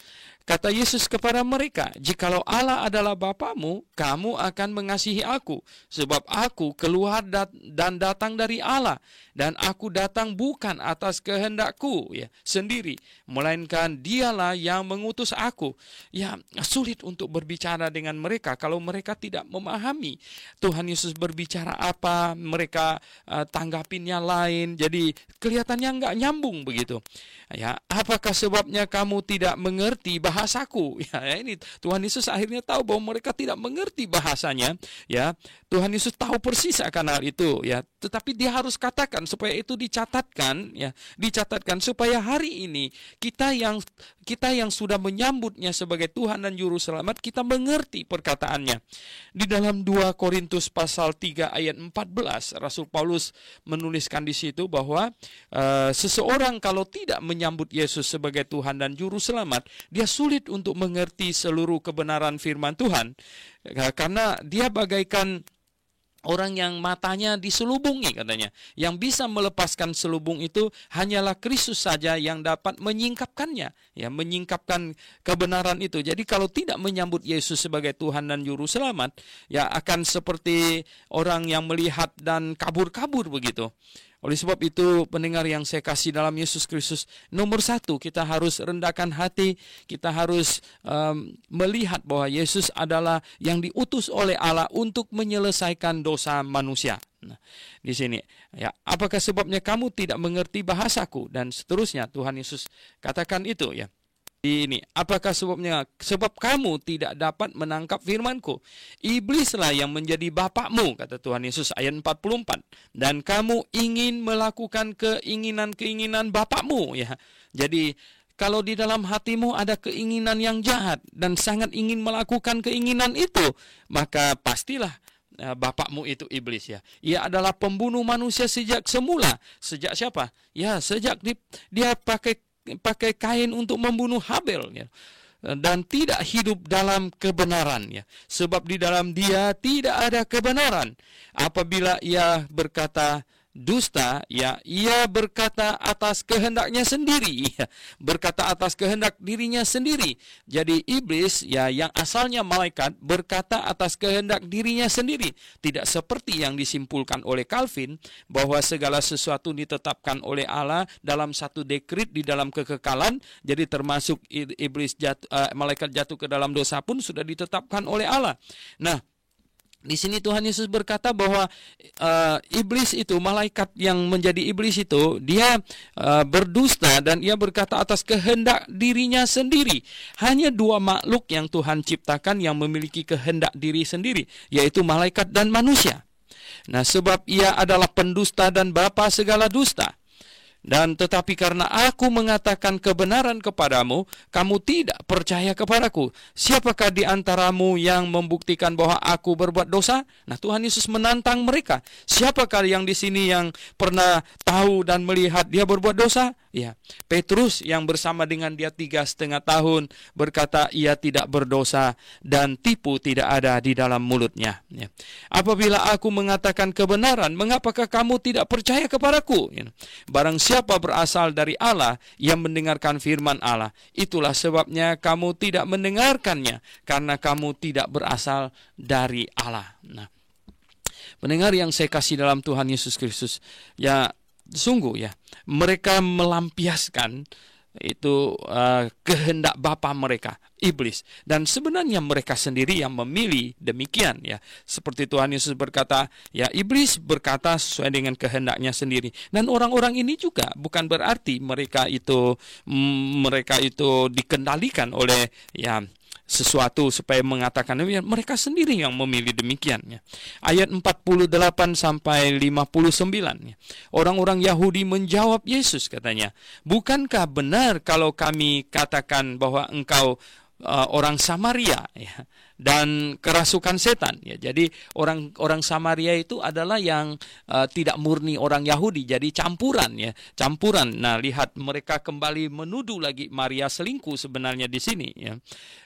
Kata Yesus kepada mereka, jikalau Allah adalah Bapamu, kamu akan mengasihi aku, sebab aku keluar dan datang dari Allah, dan aku datang bukan atas kehendakku ya sendiri, melainkan Dialah yang mengutus aku. Ya, sulit untuk berbicara dengan mereka kalau mereka tidak memahami Tuhan Yesus berbicara apa, mereka tanggapinnya lain, jadi kelihatannya nggak nyambung begitu. Ya, apakah sebabnya kamu tidak mengerti bahasaku? Ya, ini Tuhan Yesus akhirnya tahu bahwa mereka tidak mengerti bahasanya. Ya, Tuhan Yesus tahu persis akan hal itu. Ya, tetapi dia harus katakan supaya itu dicatatkan. Ya, dicatatkan supaya hari ini kita yang sudah menyambutnya sebagai Tuhan dan Juru Selamat, kita mengerti perkataannya. Di dalam 2 Korintus pasal 3 ayat 14, Rasul Paulus menuliskan di situ bahwa seseorang kalau tidak menyambut Yesus sebagai Tuhan dan Juru Selamat, dia sulit untuk mengerti seluruh kebenaran firman Tuhan, karena dia bagaikan orang yang matanya diselubungi, katanya. Yang bisa melepaskan selubung itu hanyalah Kristus saja yang dapat menyingkapkannya, ya, menyingkapkan kebenaran itu. Jadi kalau tidak menyambut Yesus sebagai Tuhan dan Juru Selamat, ya akan seperti orang yang melihat dan kabur-kabur begitu. Oleh sebab itu, pendengar yang saya kasih dalam Yesus Kristus, nomor satu, kita harus rendahkan hati, kita harus melihat bahwa Yesus adalah yang diutus oleh Allah untuk menyelesaikan dosa manusia. Nah, di sini, ya, apakah sebabnya kamu tidak mengerti bahasaku? Dan seterusnya, Tuhan Yesus katakan itu, ya. Ini, apakah sebabnya? Sebab kamu tidak dapat menangkap firman-Ku. Iblislah yang menjadi bapakmu, kata Tuhan Yesus ayat 44. Dan kamu ingin melakukan keinginan-keinginan bapakmu, ya. Jadi kalau di dalam hatimu ada keinginan yang jahat dan sangat ingin melakukan keinginan itu, maka pastilah bapakmu itu iblis ya. Ia adalah pembunuh manusia sejak semula. Sejak siapa? Ya, sejak dia pakai kain untuk membunuh Habel ya. Dan tidak hidup dalam kebenaran ya. Sebab di dalam dia tidak ada kebenaran. Apabila ia berkata dusta, ya, ia berkata atas kehendaknya sendiri, ya, berkata atas kehendak dirinya sendiri. Jadi iblis, ya, yang asalnya malaikat, berkata atas kehendak dirinya sendiri. Tidak seperti yang disimpulkan oleh Calvin, bahwa segala sesuatu ditetapkan oleh Allah dalam satu dekret di dalam kekekalan. Jadi termasuk iblis malaikat jatuh ke dalam dosa pun sudah ditetapkan oleh Allah. Nah, di sini Tuhan Yesus berkata bahwa iblis itu, malaikat yang menjadi iblis itu, dia berdusta dan ia berkata atas kehendak dirinya sendiri. Hanya dua makhluk yang Tuhan ciptakan yang memiliki kehendak diri sendiri, yaitu malaikat dan manusia. Nah, sebab ia adalah pendusta dan bapa segala dusta. Dan tetapi karena aku mengatakan kebenaran kepadamu, kamu tidak percaya kepadaku. Siapakah di antaramu yang membuktikan bahwa aku berbuat dosa? Nah, Tuhan Yesus menantang mereka. Siapakah yang di sini yang pernah tahu dan melihat dia berbuat dosa? Ya, Petrus yang bersama dengan dia 3,5 tahun berkata ia tidak berdosa dan tipu tidak ada di dalam mulutnya. Ya. Apabila aku mengatakan kebenaran, mengapakah kamu tidak percaya kepadaku? Ya. Barang siapa berasal dari Allah yang mendengarkan firman Allah, itulah sebabnya kamu tidak mendengarkannya, karena kamu tidak berasal dari Allah. Nah, pendengar yang saya kasih dalam Tuhan Yesus Kristus, ya, sungguh ya, mereka melampiaskan itu kehendak bapa mereka, iblis. Dan sebenarnya mereka sendiri yang memilih demikian ya. Seperti Tuhan Yesus berkata, ya, iblis berkata sesuai dengan kehendaknya sendiri. Dan orang-orang ini juga bukan berarti mereka itu dikendalikan oleh ya sesuatu supaya mengatakan demikian. Mereka sendiri yang memilih demikian ya. Ayat 48 sampai 59 ya. Orang-orang Yahudi menjawab Yesus, katanya, bukankah benar kalau kami katakan bahwa engkau orang Samaria ya, dan kerasukan setan ya. Jadi orang Samaria itu adalah yang tidak murni orang Yahudi, jadi campuran ya, campuran. Nah, lihat mereka kembali menuduh lagi Maria selingkuh sebenarnya di sini ya.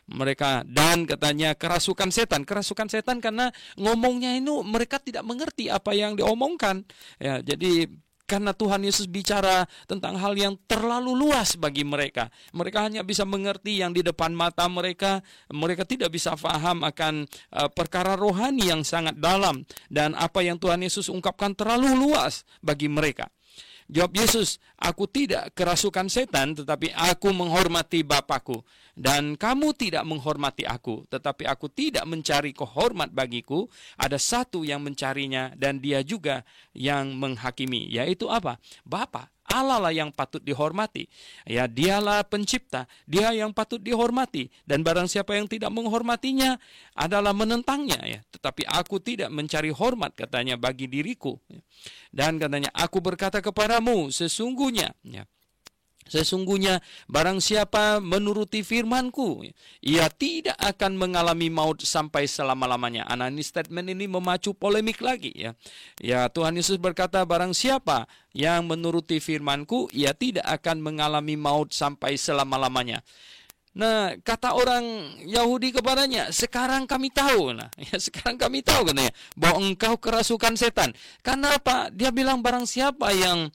Mereka, dan katanya kerasukan setan karena ngomongnya itu mereka tidak mengerti apa yang diomongkan ya. Jadi karena Tuhan Yesus bicara tentang hal yang terlalu luas bagi mereka. Mereka hanya bisa mengerti yang di depan mata mereka. Mereka tidak bisa paham akan perkara rohani yang sangat dalam. Dan apa yang Tuhan Yesus ungkapkan terlalu luas bagi mereka. Jawab Yesus, aku tidak kerasukan setan, tetapi aku menghormati Bapakku. Dan kamu tidak menghormati aku, tetapi aku tidak mencari kehormat bagiku. Ada satu yang mencarinya, dan dia juga yang menghakimi. Yaitu apa? Bapa. Allah lah yang patut dihormati. Ya, dialah pencipta, dia yang patut dihormati. Dan barang siapa yang tidak menghormatinya adalah menentangnya ya. Tetapi aku tidak mencari hormat, katanya, bagi diriku. Dan katanya, aku berkata kepadamu, sesungguhnya barang siapa menuruti firmanku, ia tidak akan mengalami maut sampai selama-lamanya. Ini statement ini memacu polemik lagi ya. Ya, Tuhan Yesus berkata, barang siapa yang menuruti firmanku, ia tidak akan mengalami maut sampai selama-lamanya. Nah, kata orang Yahudi kepadanya, sekarang kami tahu, sekarang kami tahu katanya, bahwa engkau kerasukan setan. Karena apa? Dia bilang barang siapa yang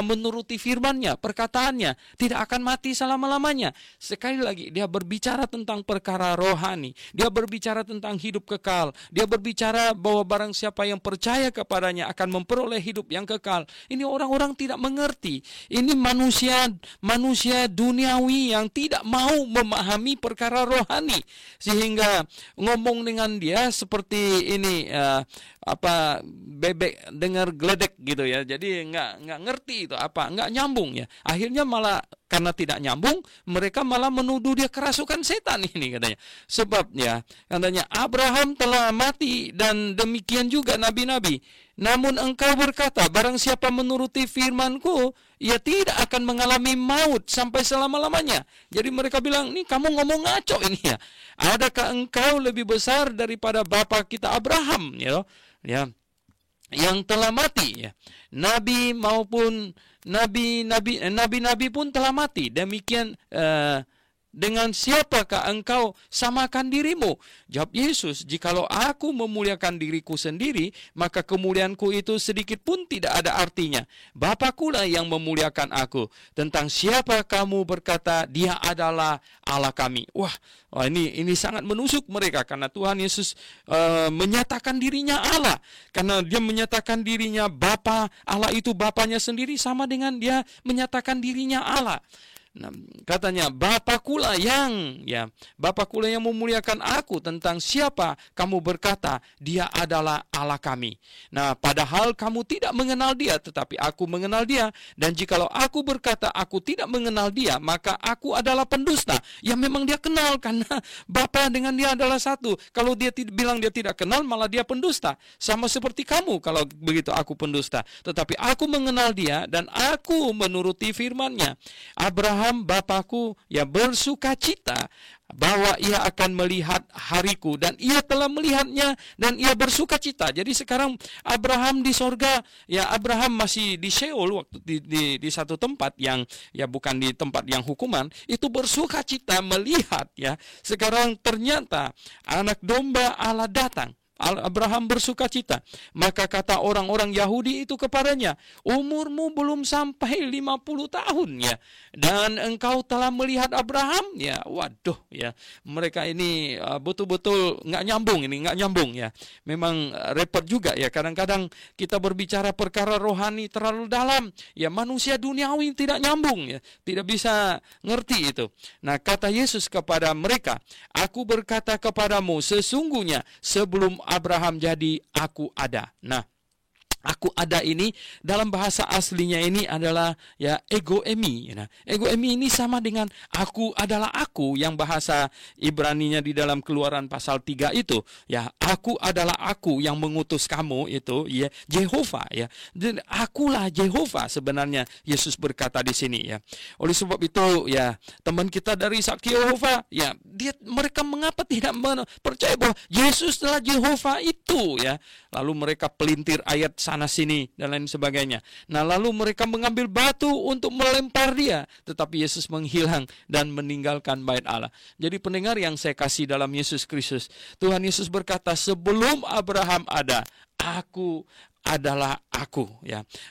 menuruti firman-Nya, perkataannya, tidak akan mati selama-lamanya. Sekali lagi, dia berbicara tentang perkara rohani. Dia berbicara tentang hidup kekal. Dia berbicara bahwa barang siapa yang percaya kepadanya akan memperoleh hidup yang kekal. Ini orang-orang tidak mengerti. Ini manusia duniawi yang tidak mau memahami perkara rohani. Sehingga ngomong dengan dia seperti ini, bebek dengar geledek gitu ya. Jadi nggak ngerti itu apa, nggak nyambung ya. Akhirnya malah karena tidak nyambung, mereka malah menuduh dia kerasukan setan ini katanya. Sebab ya, katanya Abraham telah mati dan demikian juga nabi-nabi. Namun engkau berkata, barang siapa menuruti firman-Ku, ia tidak akan mengalami maut sampai selama-lamanya. Jadi mereka bilang, nih kamu ngomong ngaco ini ya. Adakah engkau lebih besar daripada bapa kita Abraham, yang telah mati, ya. Nabi-nabi pun telah mati. Demikian dengan siapakah engkau samakan dirimu? Jawab Yesus, jikalau aku memuliakan diriku sendiri, maka kemuliaanku itu sedikit pun tidak ada artinya. Bapakulah yang memuliakan aku. Tentang siapa kamu berkata, dia adalah Allah kami. Wah, ini sangat menusuk mereka, karena Tuhan Yesus menyatakan dirinya Allah. Karena dia menyatakan dirinya Bapa, Allah itu Bapanya sendiri, sama dengan dia menyatakan dirinya Allah. Nah, katanya Bapakulah yang memuliakan aku. Tentang siapa kamu berkata dia adalah Allah kami. Nah, padahal kamu tidak mengenal dia, tetapi aku mengenal dia. Dan jikalau aku berkata aku tidak mengenal dia, maka aku adalah pendusta. Ya memang dia kenal, karena Bapa dengan dia adalah satu. Kalau dia bilang dia tidak kenal, malah dia pendusta. Sama seperti kamu kalau begitu aku pendusta. Tetapi aku mengenal dia dan aku menuruti firman-Nya. Abraham Bapakku bersuka cita bahwa ia akan melihat hariku, dan ia telah melihatnya dan ia bersuka cita. Jadi sekarang Abraham di sorga, Abraham masih di Sheol waktu di satu tempat yang bukan di tempat yang hukuman, itu bersuka cita melihat sekarang ternyata anak domba Allah datang. Abraham bersuka cita. Maka kata orang-orang Yahudi itu kepadanya, umurmu belum sampai 50 tahun dan engkau telah melihat Abraham. Waduh mereka ini betul-betul nggak nyambung Memang repot juga kadang-kadang kita berbicara perkara rohani terlalu dalam, manusia duniawi tidak nyambung tidak bisa ngerti itu. Nah, kata Yesus kepada mereka, aku berkata kepadamu, sesungguhnya sebelum Abraham jadi, aku ada. Nah, aku ada ini dalam bahasa aslinya ini adalah ego emi. Nah, ego emi ini sama dengan aku adalah aku, yang bahasa Ibraninya di dalam Keluaran pasal 3 itu. Aku adalah aku yang mengutus kamu itu, Jehovah Dan akulah Jehovah sebenarnya Yesus berkata di sini Oleh sebab itu teman kita dari Saksi Yehova mereka mengapa tidak percaya bahwa Yesus adalah Jehovah itu Lalu mereka pelintir ayat sana sini dan lain sebagainya. Nah, lalu mereka mengambil batu untuk melempar dia, tetapi Yesus menghilang dan meninggalkan bait Allah. Jadi pendengar yang saya kasih dalam Yesus Kristus, Tuhan Yesus berkata, sebelum Abraham ada, aku adalah aku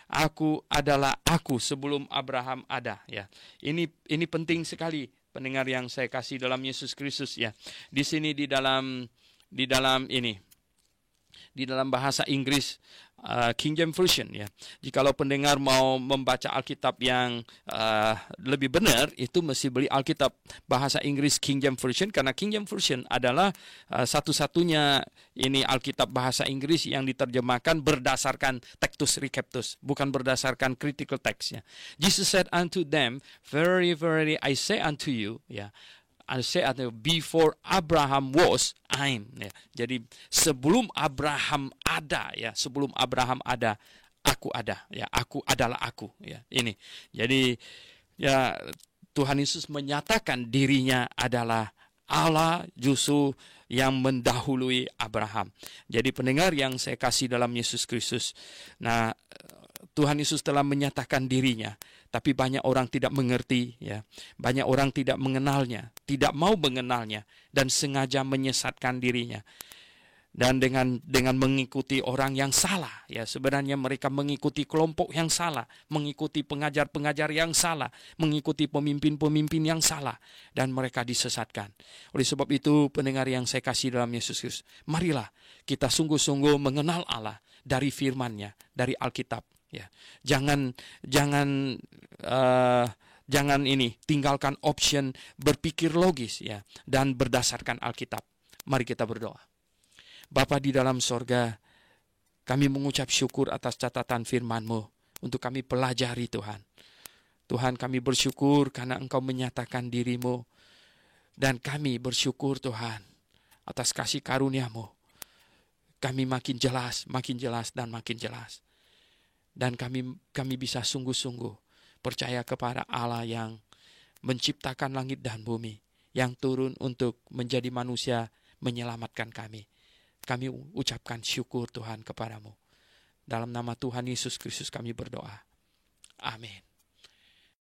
Aku adalah aku sebelum Abraham ada Ini penting sekali pendengar yang saya kasih dalam Yesus Kristus Di sini di dalam bahasa Inggris King James Version Jikalau pendengar mau membaca Alkitab yang lebih benar, itu mesti beli Alkitab bahasa Inggris King James Version, karena King James Version adalah satu-satunya ini Alkitab bahasa Inggris yang diterjemahkan berdasarkan Tectus Recaptus, bukan berdasarkan critical text Jesus said unto them, very verily I say unto you I say unto you, before Abraham was, I'm. Jadi sebelum Abraham ada, sebelum Abraham ada, aku ada, aku adalah aku, Ini. Jadi Tuhan Yesus menyatakan dirinya adalah Allah justru yang mendahului Abraham. Jadi pendengar yang saya kasih dalam Yesus Kristus. Nah, Tuhan Yesus telah menyatakan dirinya, tapi banyak orang tidak mengerti Banyak orang tidak mengenalnya, tidak mau mengenalnya, dan sengaja menyesatkan dirinya. Dan dengan mengikuti orang yang salah sebenarnya mereka mengikuti kelompok yang salah, mengikuti pengajar-pengajar yang salah, mengikuti pemimpin-pemimpin yang salah, dan mereka disesatkan. Oleh sebab itu pendengar yang saya kasih dalam Yesus Kristus, marilah kita sungguh-sungguh mengenal Allah dari firman-Nya, dari Alkitab. Jangan tinggalkan option berpikir logis dan berdasarkan Alkitab. Mari kita berdoa. Bapa di dalam sorga, kami mengucap syukur atas catatan firman-Mu untuk kami pelajari Tuhan. Tuhan, kami bersyukur karena Engkau menyatakan diri-Mu, dan kami bersyukur Tuhan atas kasih karunia-Mu. kami makin jelas, dan makin jelas. Dan kami bisa sungguh-sungguh percaya kepada Allah yang menciptakan langit dan bumi, yang turun untuk menjadi manusia, menyelamatkan kami. Kami ucapkan syukur Tuhan kepadamu. Dalam nama Tuhan Yesus Kristus kami berdoa. Amin.